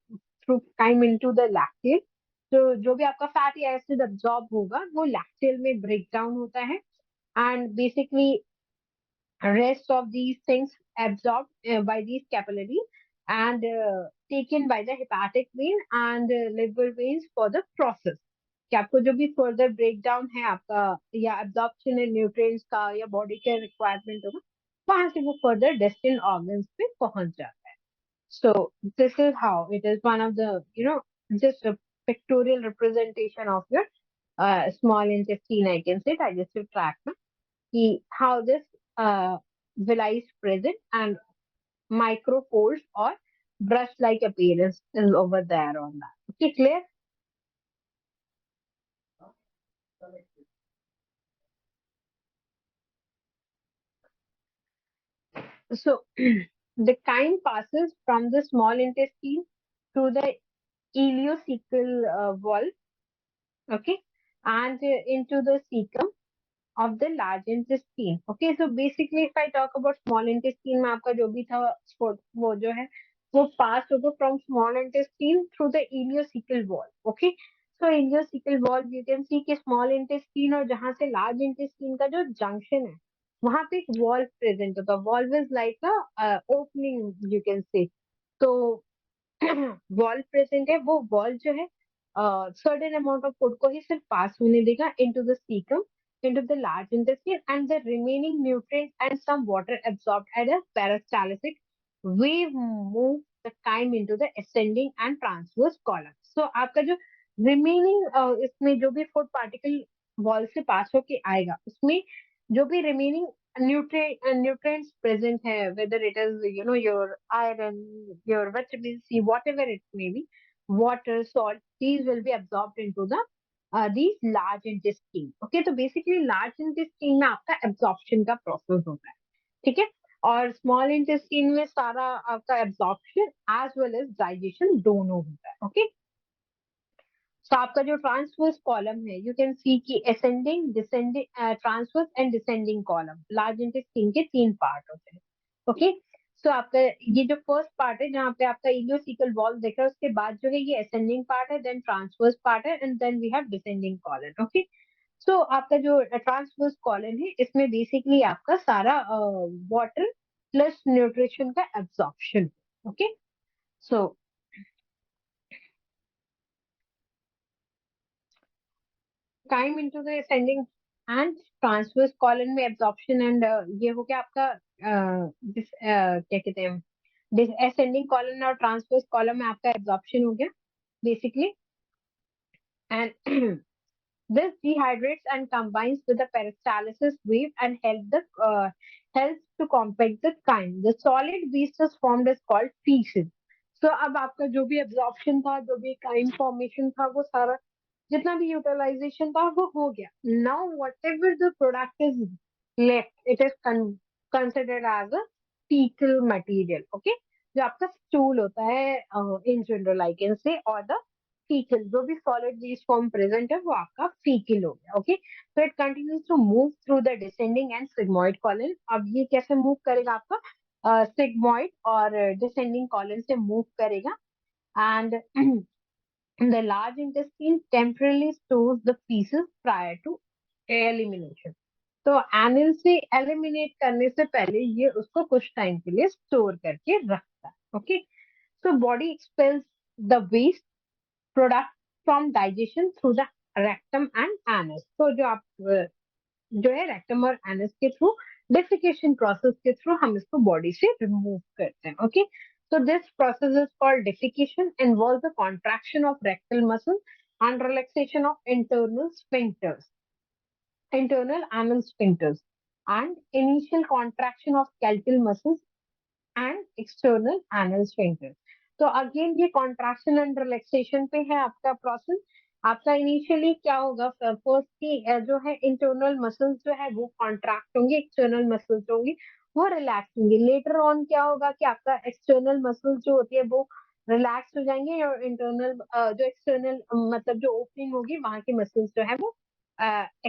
through time into the lacteal. तो जो भी आपका fatty acid absorb होगा वो लैक्टेल में break down होता है and basically rest of these things absorbed by these capillaries and taken by the hepatic vein and liver veins for the process कि आपको जो भी further breakdown है आपका या absorption है nutrients का या body के requirement होगा वहां से वो further destined organs पे पहुंच जाता है. So this is how it is one of the you know just a pictorial representation of your small intestine I can say digestive tract how this villi is present and microfolds or brush-like appearance is over there on that. Okay, clear? So the chyme passes from the small intestine to the ileocecal wall, okay, and into the cecum of the large intestine. Okay, so basically if I talk about small intestine में आपका जो भी था वो जो है वो pass होगा from small intestine through the ileocecal wall. Okay, so ileocecal wall you can see कि small intestine और जहाँ से large intestine का जो junction है वहाँ पे एक wall present होता है. Wall is like a opening you can say. तो वॉल प्रेजेंट है वो वॉल जो है सर्टेन अमाउंट ऑफ फूड को ही सिर्फ पास होने देगा into the caecum into the large intestine and the remaining nutrients and some water absorbed at a peristaltic wave move the chyme into the ascending and transverse column. So आपका जो remaining इसमें जो भी food particle wall से पास होके आएगा उसमें जो भी remaining nutrients present है whether it is you know your iron your vitamin C whatever it may be water salt these will be absorbed into the these large intestine. Okay, तो basically large intestine में आपका absorption का process होता है. ठीक है, और small intestine में सारा आपका absorption as well as digestion दोनों होता है. Okay, so आपका जो ट्रांसवर्स कॉलम है यू कैन सी की ascending descending transverse and descending column large intestine के तीन पार्ट होते हैं. ओके, तो आपका ये जो फर्स्ट पार्ट है जहाँ पे आपका इलियोसिकल वॉल दिख रहा है, उसके बाद जो है ये असेंडिंग पार्ट है, देन ट्रांसवर्स पार्ट है, and then we have descending colon. Okay. So आपका जो ट्रांसवर्स कॉलन है इसमें बेसिकली आपका सारा वाटर प्लस न्यूट्रिशन का absorption. Okay. So time into the ascending and transverse colon में एब्जॉर्प्शन एंड ये हो गया आपका क्या कहते हैं असेंडिंग कॉलन और ट्रांसवर्स कॉलम में आपका एब्जॉर्प्शन हो गया basically. And this dehydrates and combines with the peristalsis wave and helps to compact the chyme. The solid waste is formed is called feces. So अब आपका जो भी absorption था, जो भी chyme formation था, वो सारा जितना भी utilization था वो हो गया. Now whatever the product is left, it is considered as a fecal material. Okay. जो आपका stool होता है in general I can say, or the fecal, जो भी solid waste form present है वो आपका fecal हो गया. Okay. So it continues to move through the descending and sigmoid colon. अब ये कैसे move करेगा आपका sigmoid और descending colon से move करेगा. And the large intestine temporarily stores the feces prior to elimination. तो एनिल से एलिमिनेट करने से पहले ये उसको कुछ टाइम के लिए स्टोर करके रखता है. Okay. So body expels the waste product from digestion through the rectum and anus. तो जो आप जो है रेक्टम और एनस के थ्रू डिफिकेशन प्रोसेस के थ्रू हम इसको बॉडी से रिमूव करते हैं. ओके. So this process is called defecation, involves the contraction of rectal muscle and relaxation of internal anal sphincters, and initial contraction of skeletal muscles and external anal sphincter. तो again ये contraction and relaxation पे है आपका process. आपका initially क्या होगा, first की जो है इंटरनल मसल्स जो है वो कॉन्ट्रैक्ट होंगे, एक्सटर्नल मसल्स होंगी वो रिलैक्स होंगे. लेटर ऑन क्या होगा कि आपका एक्सटर्नल मसल्स जो होती है वो रिलैक्स हो जाएंगे और इंटरनल जो एक्सटर्नल मतलब जो ओपनिंग होगी वहां की मसल्स जो है वो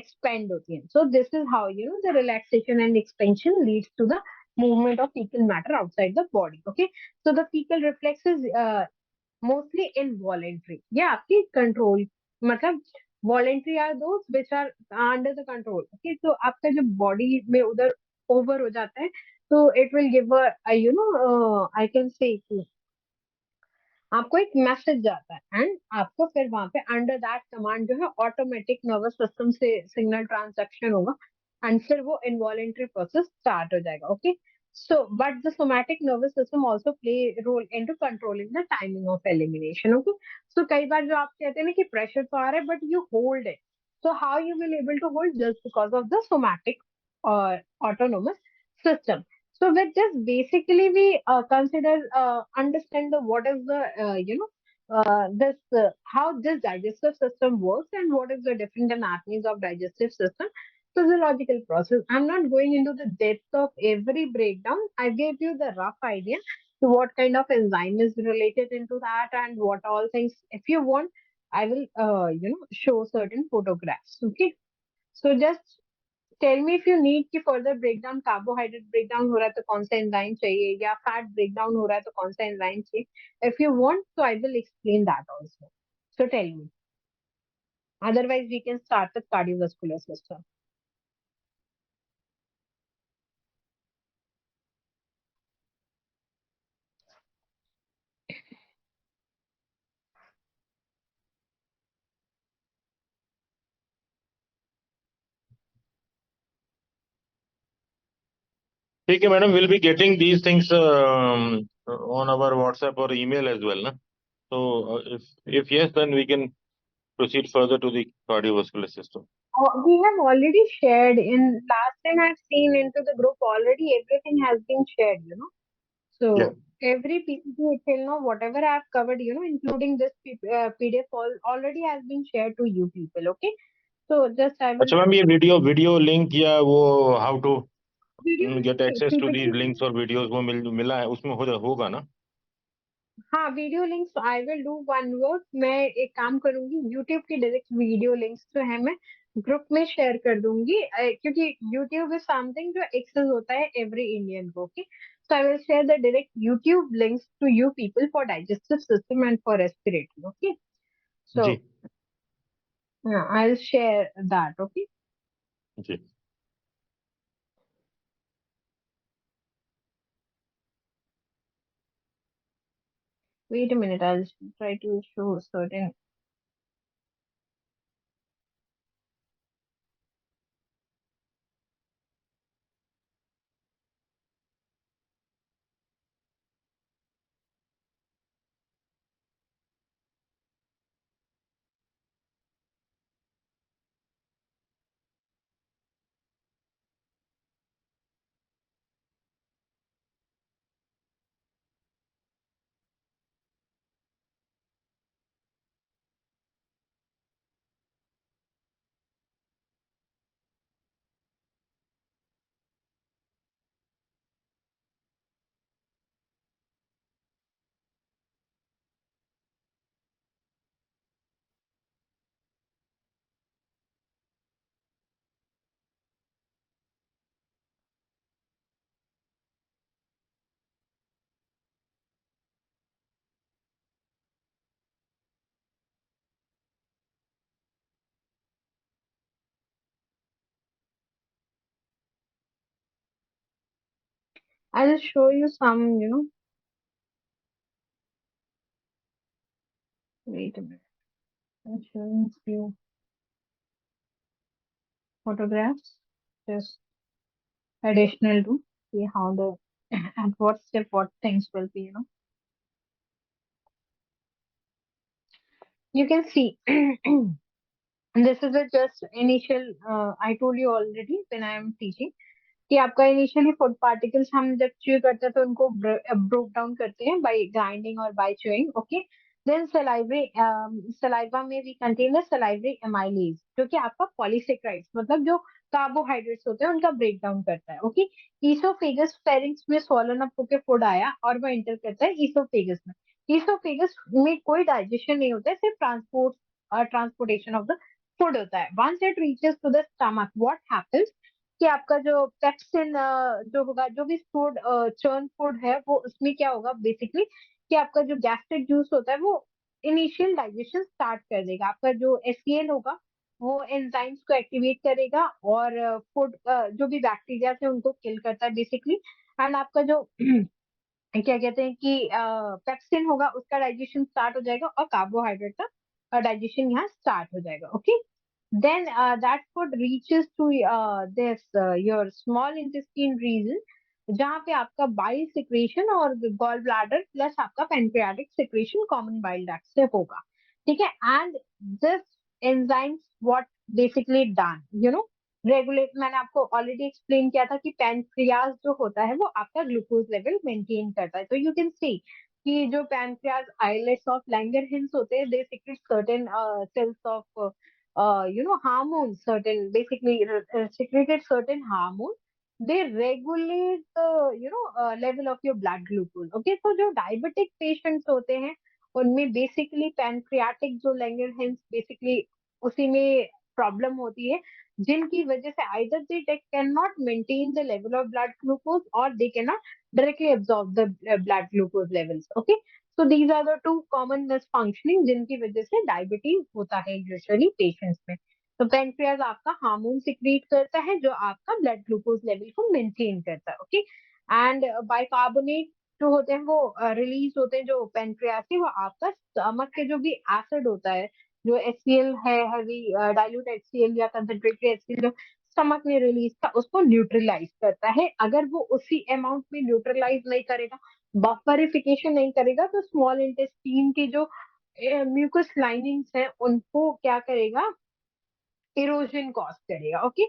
expand होती हैं. So this is how the relaxation and expansion leads to the movement of fecal matter outside the body. Okay. So the fecal reflex is mostly involuntary. Yeah, आपकी control मतलब voluntary are those which are under the control. Okay. So आपका जब body में उधर over हो जाता है तो it will give I can say आपको एक मैसेज जाता है एंड आपको फिर वहां पे अंडर दैट कमांड जो है ऑटोमेटिक नर्वस सिस्टम से सिग्नल ट्रांसडक्शन होगा एंड फिर वो इनवॉलेंट्री प्रोसेस स्टार्ट हो जाएगा. Okay. So but the somatic nervous system also play role into controlling the timing of elimination. Okay. So कई बार जो आप कहते हैं ना कि प्रेशर तो आ रहा है but you hold it. So how you will able to hold just because of the somatic और autonomous system. So with this, basically we consider understand the what is the this how this digestive system works and what is the different anatomies of digestive system, physiological process. I'm not going into the depth of every breakdown. I gave you the rough idea to what kind of enzyme is related into that and what all things. If you want, I will show certain photographs. Okay. So just tell me if you need कि further breakdown, carbohydrate breakdown हो रहा है तो कौन सा enzyme चाहिए या fat breakdown हो रहा है तो कौन सा एंजाइम चाहिए. इफ यू वांट तो I will explain that also. So tell me, otherwise we can start with cardiovascular system. ठीक है madam, will be getting these things on our WhatsApp or email as well, na? So if yes, then we can proceed further to the cardiovascular system. We have already shared in last time I've seen into the group already everything has been shared. So Yeah. every PPT till now, whatever I have covered, including this PDF already has been shared to you people. Okay. So just I will अच्छा ma'am, ये video link या वो how to video get access to PPT. These links और videos वो मिला है उसमें होगा ना? हाँ, video links I will do one work. मैं एक काम करूंगी, यूट्यूब की डायरेक्ट वीडियो लिंक्स जो है मैं ग्रुप में शेयर कर दूंगी क्योंकि यूट्यूब इज समथिंग जो एक्सेस होता है एवरी इंडियन को. Okay. So I will share the direct YouTube links to you people for digestive system and for respiratory. Okay. जी So I'll share that. Okay. जी Wait a minute. I'll try to show certain. I'll show you some. Wait a minute. I'm showing few photographs. Just additional to see how the at what step what things will be. You can see. This is a just initial. I told you already when I am teaching कि आपका initially food particles हम जब chew करते हैं तो उनको broke down करते हैं बाय ग्राइंडिंग और by chewing. Okay. Then saliva में भी कंटेन द सलाइवरी एमाइलेज जो कि आपका पॉलीसेक्राइड्स मतलब जो कार्बोहाइड्रेट्स होते हैं उनका ब्रेक डाउन करता है. ओके. ईसोफेगस फेरिंग्स में स्वॉलन अप होकर फूड आया और वो एंटर करता है ईसोफेगस में. ईसोफेगस में कोई डाइजेशन नहीं होता है, सिर्फ ट्रांसपोर्ट और ट्रांसपोर्टेशन ऑफ द फूड होता है. Once it reaches to the stomach what happens कि आपका जो पेप्सिन जो होगा जो भी फूड चर्न फूड है वो उसमें क्या होगा बेसिकली कि आपका जो गैस्ट्रिक जूस होता है वो इनिशियल डाइजेशन स्टार्ट कर देगा. आपका जो एससीएल होगा वो एंजाइम्स को एक्टिवेट करेगा और फूड जो भी बैक्टीरिया है उनको किल करता है बेसिकली. एंड आपका जो क्या कहते हैं कि पेप्सिन होगा उसका डाइजेशन स्टार्ट हो जाएगा और कार्बोहाइड्रेट का डाइजेशन यहाँ स्टार्ट हो जाएगा. Okay. Then that food reaches to this your small intestine region जहाँ पे आपका बाइल सिक्रेशन और गॉल ब्लैडर प्लस आपका pancreatic secretion common bile duct से होगा. ठीक है. And this enzymes what basically done regulate. मैंने आपको ऑलरेडी एक्सप्लेन किया था कि पैनक्रियाज जो होता है वो आपका ग्लूकोज लेवल मेंटेन करता है. तो यू कैन सी कि जो पैनक्रियाज आइलेट्स ऑफ लैंगरहैंस होते हैं they secrete certain cells of hormones, certain basically secreted certain hormones. They regulate the, level of your blood glucose. Okay, so जो diabetic patients होते हैं, उनमें basically pancreatic जो Langerhans basically उसी में problem होती है, जिनकी वजह से either they cannot maintain the level of blood glucose or they cannot directly absorb the blood glucose levels. Okay. So these are the two common misfunctioning जिनकी वजह से डायबिटीज होता है यूजुअली पेशेंट्स में. तो पेनक्रियाज आपका हार्मोन सिक्रीट करता है जो आपका ब्लड ग्लूकोज लेवल को मेंटेन करता है. ओके. एंड बाइकार्बोनेट जो होते हैं वो रिलीज होते हैं जो पेनक्रियाज से वो आपका स्टमक के जो भी एसिड होता है जो एचसीएल है हैवी डाइल्यूट एचसीएल या कंसंट्रेटेड एचसीएल जो स्टमक ने रिलीज था उसको न्यूट्रलाइज करता है. अगर वो उसी अमाउंट में न्यूट्रलाइज नहीं करेगा बफरिफिकेशन नहीं करेगा तो स्मॉल इंटेस्टीन की जो म्यूकस लाइनिंग्स है उनको क्या करेगा इरोजन कॉज करेगा. ओके.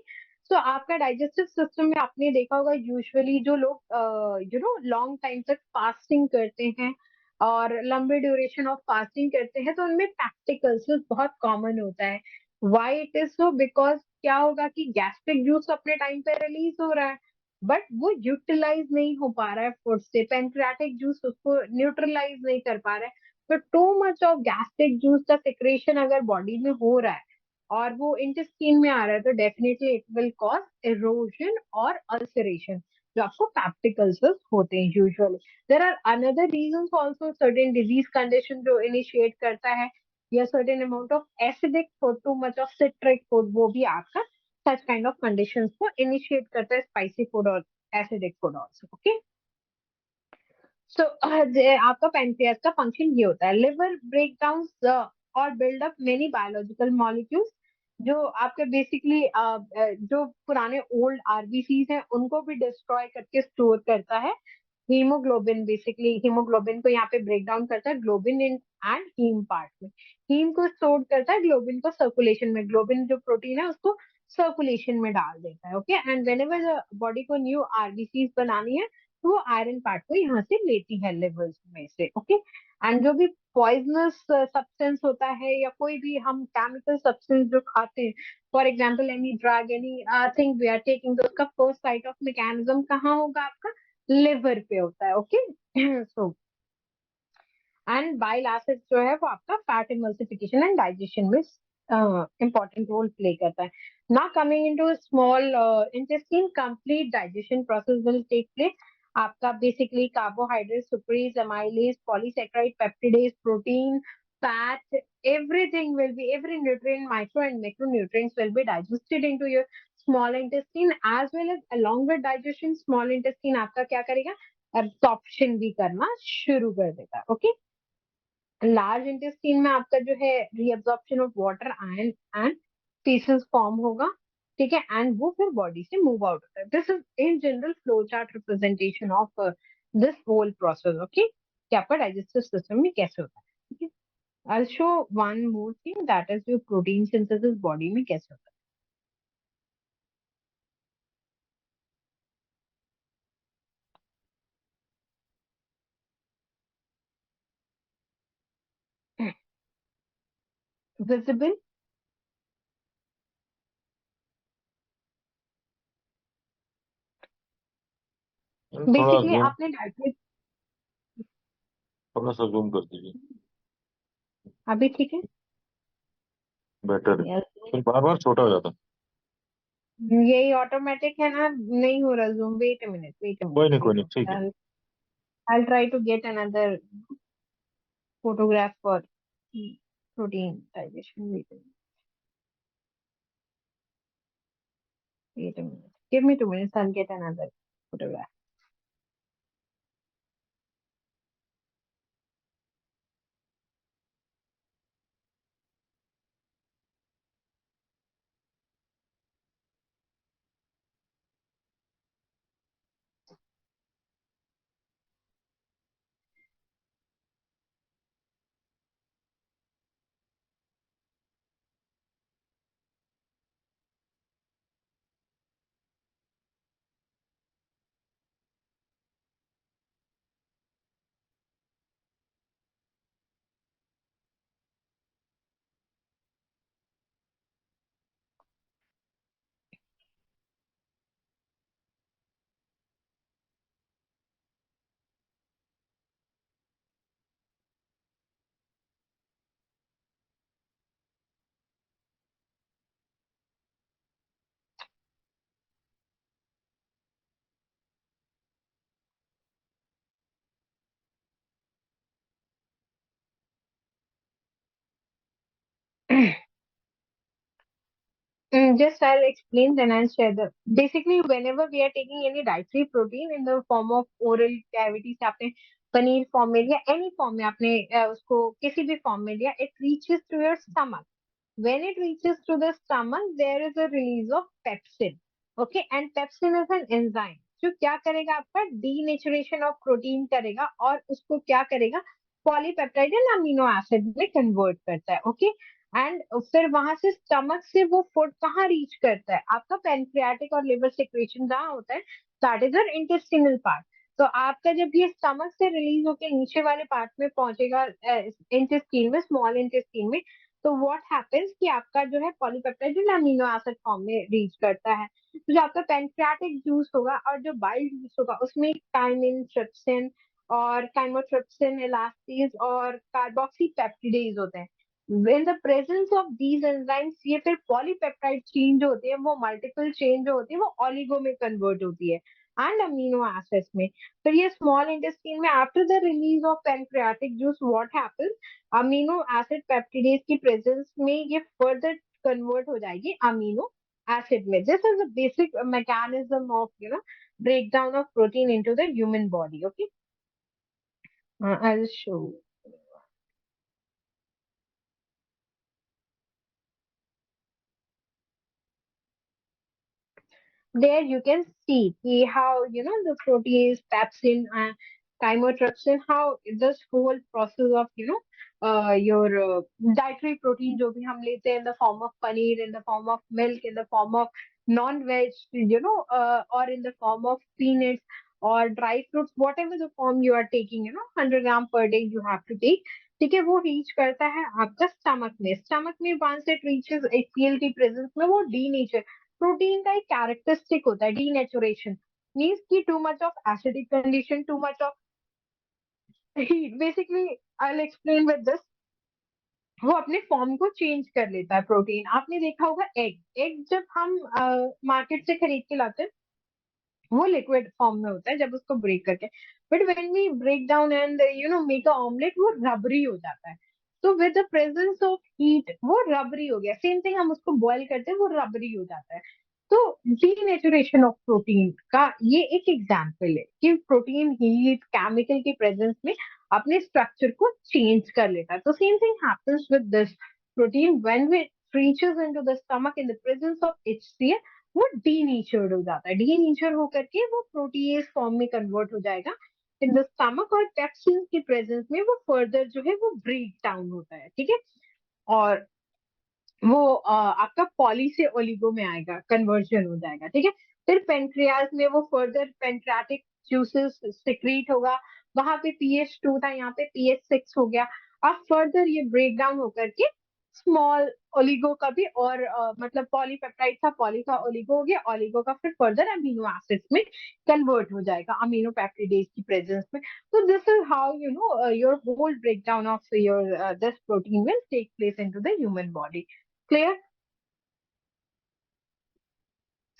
सो आपका डाइजेस्टिव सिस्टम में आपने देखा होगा यूजुअली जो लोग लॉन्ग टाइम तक फास्टिंग करते हैं और लंबे ड्यूरेशन ऑफ फास्टिंग करते हैं तो उनमें पैक्टिक अल्सर्स बहुत कॉमन होता है. Why it is so because क्या होगा कि गैस्ट्रिक जूस अपने टाइम पे रिलीज हो रहा है बट वो यूटिलाइज नहीं हो पा रहा है फूड से. पेनक्रियाटिक जूस उसको न्यूट्रलाइज नहीं कर पा रहा है. तो to much of gastric juice का सिक्रेशन अगर बॉडी में हो रहा है और वो इंटेस्टाइन में आ रहा है तो definitely it will cause erosion और अल्सरेशन. जो आपको पैप्टिक अल्सर्स होते हैं usually. There are another reasons also, certain disease condition जो इनिशिएट करता है, या certain amount of acidic food, too much of citric food, वो भी आपका सच काइंड ऑफ कंडीशंस को इनिशिएट करता है, स्पाइसी फूड और acidic food also. Okay. So आपका पैनक्रियास का फंक्शन ये होता है. लिवर ब्रेक डाउन और build up many biological molecules, जो आपके बेसिकली जो पुराने ओल्ड आरबीसीज हैं उनको भी डिस्ट्रॉय करके स्टोर करता है. हीमोग्लोबिन, बेसिकली हीमोग्लोबिन को यहाँ पे ब्रेक डाउन करता है globin in and heme part में. हीम को स्टोर करता है, ग्लोबिन को सर्कुलेशन में, ग्लोबिन जो प्रोटीन है उसको सर्कुलेशन में डाल देता है. Okay. And when ever body को न्यू आरबीसीज बनानी है तो वो आयरन पार्ट को यहाँ से लेती है लिवर्स में से. ओके. एंड जो भी पॉइजनस सब्सटेंस होता है या कोई भी हम केमिकल सब्सटेंस जो खाते हैं, for example any drug, any thing we are taking, तो उसका फर्स्ट साइट ऑफ मैकेनिज्म कहाँ होगा? आपका लिवर पे होता है. Okay. So and bile acid जो है वो आपका फैट इमल्सिफिकेशन एंड डाइजेशन में इंपॉर्टेंट रोल प्ले करता है. Now coming into small intestine, complete digestion process will take place. आपका basically carbohydrate, sucrase, amylase, polysaccharide, peptidase, protein, fat, everything will be, every nutrient, micro and macronutrients will be digested into your small intestine, as well as along with digestion small intestine आपका क्या करेगा? Absorption भी करना शुरू कर देगा. Okay. Large intestine में आपका जो है reabsorption of water, iron and faeces form होगा. ठीक है. एंड वो फिर बॉडी से मूव आउट होता है. This is in general flow chart representation of this whole process. Okay. कि आपका डाइजेस्टिव सिस्टम में कैसे होता है. ठीक है. I'll show one more thing, that is your protein synthesis body में कैसे होता है. Visible. थोड़ा बेसिकली जूम, आपने डायरेक्टली, थोड़ा सा जूम कर दीजिए, अभी ठीक है. बेटर है. Yes. फिर बार बार छोटा हो जाता. यही ऑटोमेटिक है ना, नहीं हो रहा zoom. Wait a minute, wait a कोई मिनट, नहीं, कोई वेट नहीं, अ ठीक है. Minute. I'll try to get another photograph for protein digestion. Wait a minute. Give me 2 minutes. I'll get another photograph. Just I'll explain, then I'll share the. Basically, whenever we are taking any dietary protein in the form of oral cavity से आपने paneer form में लिया, any form में आपने उसको किसी भी form में लिया, it reaches to your stomach. When it reaches to the stomach, there is a release of pepsin. Okay, and pepsin is an enzyme जो क्या करेगा? आपका डीनेचुरेशन ऑफ प्रोटीन करेगा और उसको क्या करेगा? पॉलीपेप्टाइड एंड अमीनो एसिड में कन्वर्ट करता है. ओके. एंड फिर वहां से स्टमक से वो फूड कहाँ रीच करता है? आपका पेनक्रियाटिक और लिवर सिक्रेशन जहाँ होता है, that is a intestinal part. तो आपका जब ये स्टमक से रिलीज होकर नीचे वाले पार्ट में पहुंचेगा, इंटेस्टीन में, स्मॉल इंटेस्टीन में, तो व्हाट हैपेंस कि आपका जो है पॉलीपेप्टाइड अमीनो एसिड फॉर्म में रीच करता है. तो जो आपका पेनक्रियाटिक जूस होगा और जो बाइल जूस होगा उसमें काइमिन, ट्रिप्सिन और काइमोट्रिप्सिन, इलास्टीज और कार्बोक्सी पेप्टिडेज होते हैं. In the presence of these enzymes, ये फिर पॉलीपेप्टाइड चेन जो होती है वो मल्टीपल चेन जो होती है वो ऑलिगो में कन्वर्ट होती है. एंड अमीनो एसिड्स में। फिर ये स्मॉल इंटेस्टाइन में after the release of pancreatic juice what happens, amino acid peptidase की प्रेजेंस में ये फर्दर कन्वर्ट हो जाएगी अमीनो एसिड में। This is the basic mechanism of breakdown of protein into the human body. Okay, I'll show. There you can see how the protease, pepsin, and chymotrypsin, how this whole process of your dietary protein जो भी हम लेते हैं in the form of paneer, in the form of milk, in the form of non-veg, or in the form of peanuts or dry fruits, whatever the form you are taking, 100 gram per day you have to take. ठीक है, वो reach करता है आपका stomach में once it reaches HCl की presence में वो डीनेचर, प्रोटीन का एक कैरेक्टरिस्टिक होता है डीनेचुरेशन, मीन्स की to much of acidic condition, to much of heat, basically I will explain with this. वो अपने फॉर्म को चेंज कर लेता है प्रोटीन। आपने देखा होगा एग, जब हम मार्केट से खरीद के लाते हैं वो लिक्विड फॉर्म में होता है जब उसको ब्रेक करके, but when we break down and make a omelette वो रबरी हो जाता है। तो with the presence of heat वो रबरी हो गया, सेम थिंग हम उसको बॉईल करते हैं वो रबरी हो जाता है। तो डीनेचुरेशन ऑफ प्रोटीन का ये एक एग्जांपल है कि प्रोटीन हीट केमिकल के प्रेजेंस में अपने स्ट्रक्चर को चेंज कर लेता है। तो same thing happens with this protein when it reaches into the stomach in the presence of HCl, वो डीनेचर्ड हो जाता है। डीनेचर होकर के वो प्रोटीएज फॉर्म में कन्वर्ट हो जाएगा इन द स्टमक, और पेप्सिन की प्रेजेंस में वो फर्दर जो है वो ब्रेक डाउन होता है। ठीक है, और वो आपका पॉली से ओलिगो में आएगा, कन्वर्जन हो जाएगा। ठीक है, फिर पेनक्रियाज में वो फर्दर पेनक्रियाटिक जूसेस सिक्रीट होगा, वहां पे pH 2 था, यहाँ पे pH 6 हो गया। अब फर्दर ये ब्रेक डाउन होकर के स्मॉल ओलिगो का भी, और मतलब पॉलीपेप्टाइड था, पॉली का ओलिगो हो गया, ओलिगो का फिर फर्दर अमीनो एसिड्स में कन्वर्ट हो जाएगा अमीनो पेप्टिडेज की प्रेजेंस में। तो this is how your whole break down of your this protein will take place into the human body. Clear?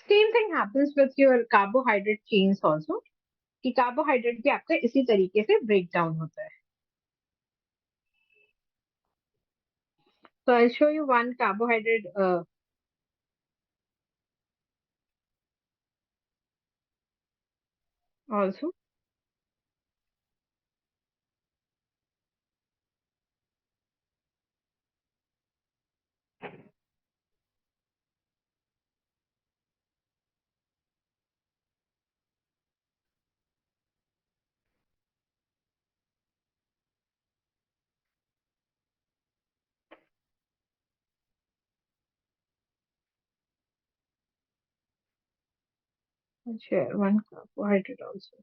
Same thing happens with your carbohydrate chains also, कि carbohydrate भी आपका इसी तरीके से break down होता है। So I'll show you one carbohydrate also. I'll share one carbohydrate also.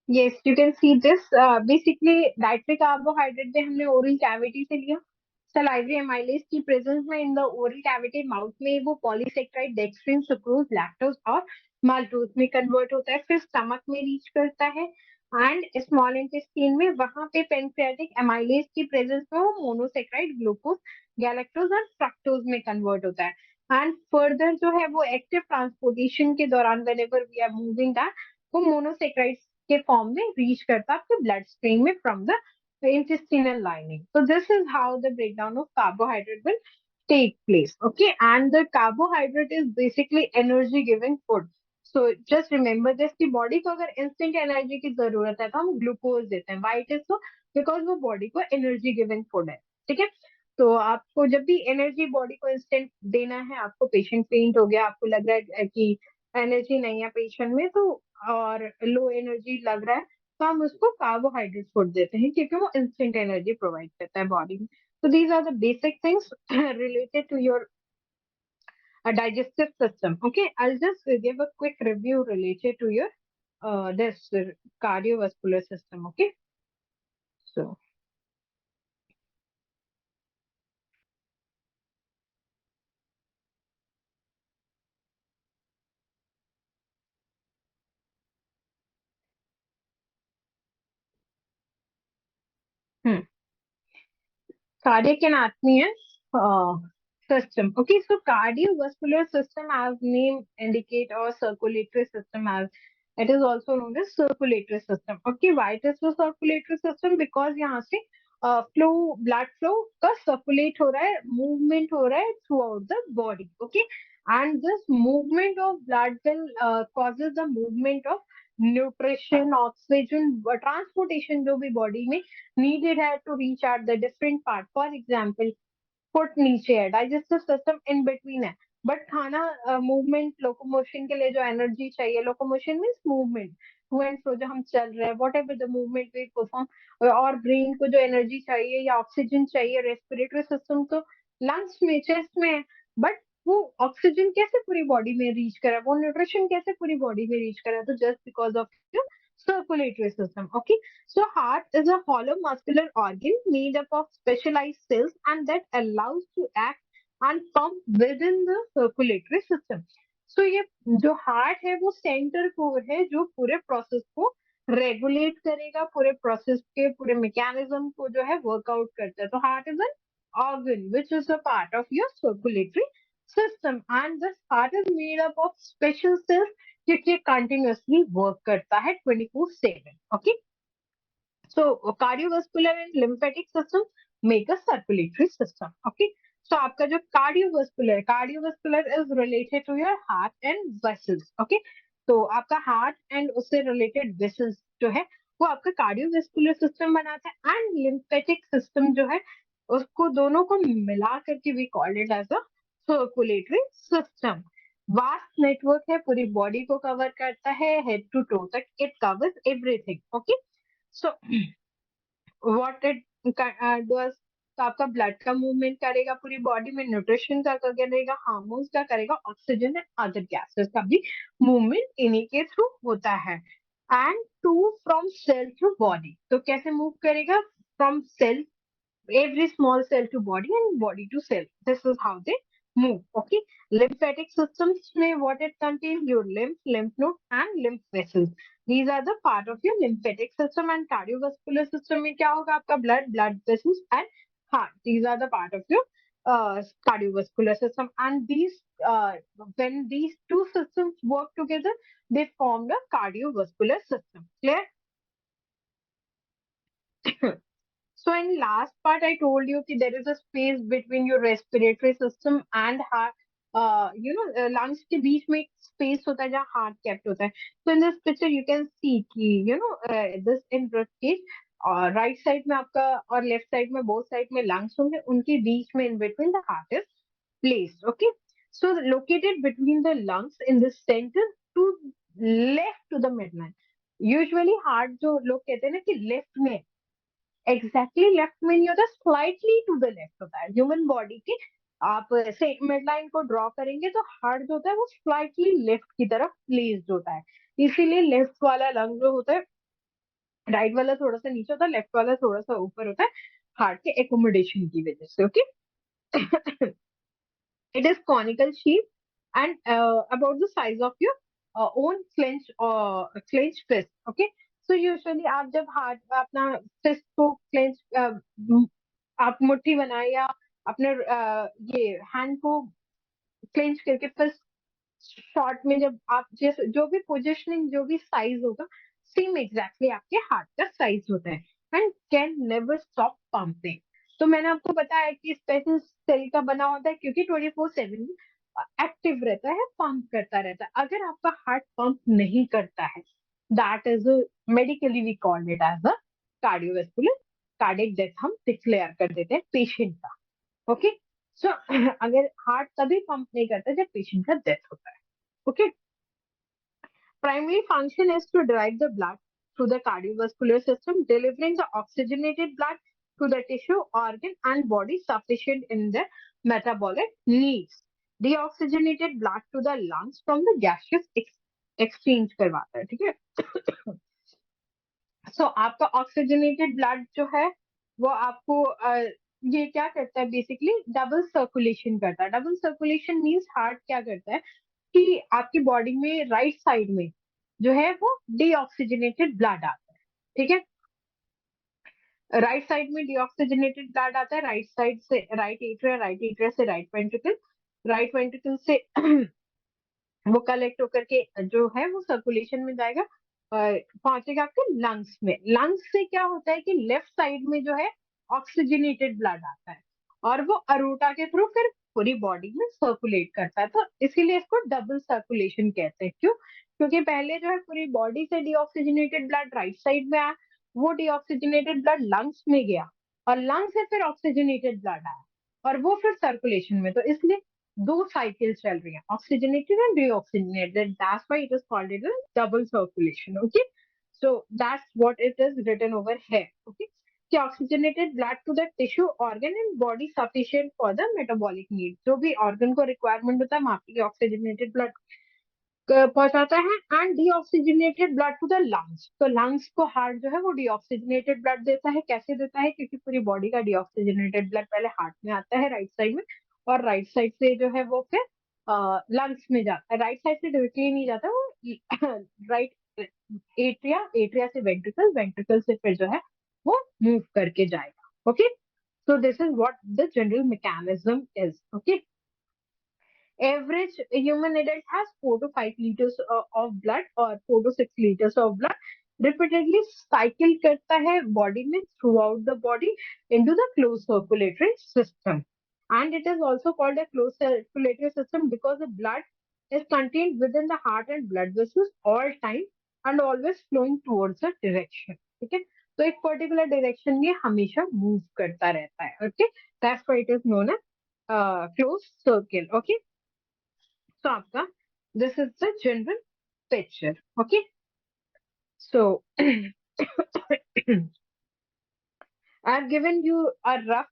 Yes, you can see this. Basically, dietary carbohydrate भी हमने oral cavity से लिया। Salivary amylase की presence में in the oral cavity mouth में वो polysaccharide, dextrin, sucrose, lactose और maltose में convert होता है, फिर stomach में reach करता है, and small intestine में वहां पे pancreatic amylase की presence में वो monosaccharide, glucose, galactose और fructose में convert होता है। And further जो है वो active transportation के दौरान whenever we are moving that, वो मोनोसेक्राइड के फॉर्म में रीच करता है आपके ब्लड स्ट्रीम में from the intestinal lining. So this is how the breakdown of carbohydrate will take place. Okay, and the carbohydrate is basically energy giving food. So just remember this कि body को अगर instant energy की जरूरत है तो हम glucose देते हैं। Why it is so? Because वो बॉडी को एनर्जी गिविंग फूड है। ठीक है, तो आपको जब भी एनर्जी बॉडी को इंस्टेंट देना है, आपको पेशेंट फेंट हो गया, आपको लग रहा है कि एनर्जी नहीं है पेशेंट में, तो और लो एनर्जी लग रहा है, तो हम उसको कार्बोहाइड्रेट फूड देते हैं क्योंकि वो इंस्टेंट एनर्जी प्रोवाइड करता है बॉडी में। So these are the basic things related to your digestive system. Okay, I'll just give a quick review related to your this cardiovascular system. Okay, so hmm. Cardiac anatomy and system. Okay, so cardiovascular system, as name indicate, or circulatory system, as it is also known as circulatory system. Okay, why it is the circulatory system? Because यहाँ से flow, blood flow का circulate हो रहा है, movement हो रहा है throughout the body. Okay, and this movement of blood will causes the movement of nutrition, oxygen, transportation जो भी body में needed है to reach at the different part. For example, foot नीचे है, डाइजेस्टिव सिस्टम इन बिटवीन है, but खाना movement locomotion के लिए जो एनर्जी चाहिए, locomotion means movement, to and fro जो हम चल रहे हैं, whatever the movement we perform, और ब्रेन को जो एनर्जी चाहिए या ऑक्सीजन चाहिए, रेस्पिरेटरी सिस्टम तो लंग्स में, चेस्ट में है, बट वो ऑक्सीजन कैसे पूरी बॉडी में रीच करा, वो न्यूट्रिशन कैसे पूरी बॉडी में रीच करा, तो just because of circulatory system. Okay, so heart is a hollow muscular organ made up of specialized cells and that allows to act and pump within the circulatory system. So ये जो heart है वो center core है जो पूरे process को regulate करेगा, पूरे process के पूरे mechanism को जो है workout करता है. तो heart is an organ which is a part of your circulatory system, and this heart is made up of special cells क्योंकि कंटिन्यूअसली वर्क करता है 24/7. Okay, so cardiovascular and lymphatic system make a circulatory system. Okay, so आपका जो cardiovascular is related to your heart and vessels. Okay, तो आपका heart and उससे related vessels जो है वो आपका cardiovascular system बनाता है, and lymphatic system जो है उसको दोनों को मिला करके we call it as a circulatory system. Vast network है, पूरी बॉडी को कवर करता है, हेड टू टो तक, it covers everything. Okay, so what it does, तो आपका ब्लड का मूवमेंट करेगा पूरी बॉडी में, न्यूट्रिशन का करेगा, हार्मोन्स का करेगा, ऑक्सीजन एंड अदर गैसेस का भी मूवमेंट इन्हीं के थ्रू होता है. And to from cell to body, तो कैसे मूव करेगा, from cell, every small cell to body and body to cell. This is how they move. Okay. Lymphatic systems may what it contains your lymph node and lymph vessels. These are the part of your lymphatic system. And cardiovascular system में क्या होगा आपका blood vessels and heart. These are the part of your cardiovascular system. And these when these two systems work together, they form the cardiovascular system. Clear? So in last part, I told you that there is a space between your respiratory system and heart. Lungs के बीच में एक space होता है जहाँ heart kept होता है. So in this picture you can see कि this in case right side में आपका और left side में both side में lungs होंगे, उनके बीच में in between the heart is placed. Okay, so located between the lungs in the center to left to the midline. Usually heart जो लोग कहते हैं ना कि left में, एग्जैक्टली लेफ्ट में नहीं होता, स्लाइटली टू द लेफ्ट होता है. ह्यूमन बॉडी के आप ऐसे मिड लाइन को ड्रॉ करेंगे तो हार्ट जो होता है वो स्लाइटली लेफ्ट की तरफ प्लेस्ड होता है. इसीलिए लेफ्ट वाला लंग जो होता है, राइट वाला थोड़ा सा नीचे होता है, लेफ्ट वाला थोड़ा सा ऊपर होता है, हार्ट के एकोमोडेशन की वजह से. Okay, it is conical shape and about the size of your own clenched fist. Okay, so usually आप जब हाथ अपना fist को आप मुट्ठी बनाए या अपने ये हैंड को क्लेंच करके फिर शॉर्ट में जब आप जैसे जो भी पोजिशनिंग जो भी साइज होगा, सेम एग्जैक्टली आपके हाथ का साइज होता है, and can never stop pumping. तो मैंने आपको बताया कि स्पेशल सेल का बना होता है क्योंकि 24/7 एक्टिव रहता है, पंप करता रहता है. अगर आपका हार्ट पंप नहीं करता है, that is medically we called it as a cardiovascular cardiac death, हम डिक्लेयर कर देते हैं पेशेंट का. ओके, सो अगर हार्ट तभी पंप नहीं करता जब पेशेंट का डेथ होता है. Okay, primary function is to drive the blood through the cardiovascular system, delivering the oxygenated blood to the tissue, organ, and body sufficient in their metabolic needs. Deoxygenated blood to the lungs from the gaseous exchange करवाता है, ठीक है. सो आपका oxygenated blood जो है वो आपको ये क्या करता है, बेसिकली डबल सर्कुलेशन करता है. डबल सर्कुलेशन मींस हार्ट क्या करता है कि आपकी बॉडी में राइट साइड में जो है वो डीऑक्सीजनेटेड ब्लड आता है, ठीक है. राइट साइड में डीऑक्सीजनेटेड ब्लड आता है, राइट साइड से राइट एट्रिया से राइट वेंट्रिकल से वो कलेक्ट होकर के जो है वो सर्कुलेशन में जाएगा और पहुंचेगा आपके लंग्स में. लंग्स से क्या होता है कि लेफ्ट साइड में जो है ऑक्सीजनेटेड ब्लड आता है और वो अरोटा के थ्रू फिर पूरी बॉडी में सर्कुलेट करता है. तो इसीलिए इसको डबल सर्कुलेशन कहते हैं. क्यों? क्योंकि पहले जो है पूरी बॉडी से डीऑक्सीजनेटेड ब्लड राइट साइड में आया, वो डीऑक्सीजनेटेड ब्लड लंग्स में गया और लंग्स से फिर ऑक्सीजनेटेड ब्लड आया और वो फिर सर्कुलेशन में. तो इसलिए दो साइकिल चल रही है, oxygenated and deoxygenated. That's why it is called it double circulation. Okay, so that's what it is written over here. Okay, कि oxygenated blood to the tissue, organ and body sufficient for the metabolic need. जो भी organ को requirement होता है वहां पे oxygenated blood पहुंचाता है. And deoxygenated blood to the lungs, तो लंग्स को हार्ट जो है वो डीऑक्सीजनेटेड ब्लड देता है. कैसे देता है? क्योंकि पूरी बॉडी का डीऑक्सीजनेटेड ब्लड पहले हार्ट में आता है राइट साइड में और राइट साइड से जो है वो फिर लंग्स में जाता है. राइट साइड से डायरेक्टली नहीं जाता, वो राइट एट्रिया से वेंट्रिकल, वेंट्रिकल से फिर जो है वो मूव करके जाएगा. Okay, so this is what the general mechanism is. Okay, average human adult has 4 to 5 liters of blood or 4 to 6 liters of blood repeatedly cycle करता है body में throughout the body into the closed circulatory system. And it is also called a closed circulatory system because the blood is contained within the heart and blood vessels all time and always flowing towards a direction. ठीक है, तो एक particular direction में हमेशा move करता रहता है. Okay, that's why it is known as close circle. Okay, so आपका this is the general picture. Okay, so I've given you a rough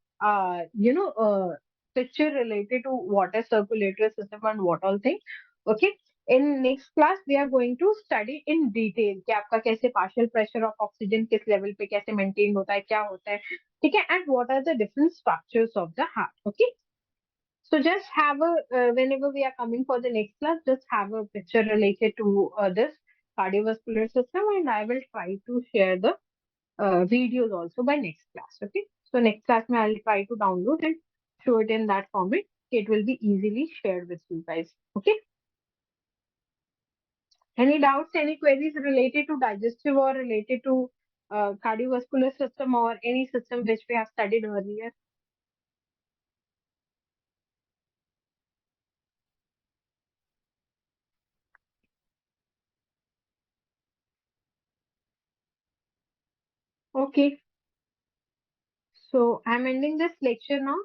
picture related to water circulatory system and what all things. Okay, in next class we are going to study in detail कि आपका कैसे partial pressure of oxygen किस level पे कैसे maintain होता है, क्या होता है, ठीक है, and what are the different structures of the heart. Okay, so just have a whenever we are coming for the next class, just have a picture related to this cardiovascular system, and I will try to share the videos also by next class. Okay, so next class में I'll try to download and show it in that format. It will be easily shared with you guys. Okay. Any doubts, any queries related to digestive or related to cardiovascular system or any system which we have studied earlier? Okay. So I'm ending this lecture now.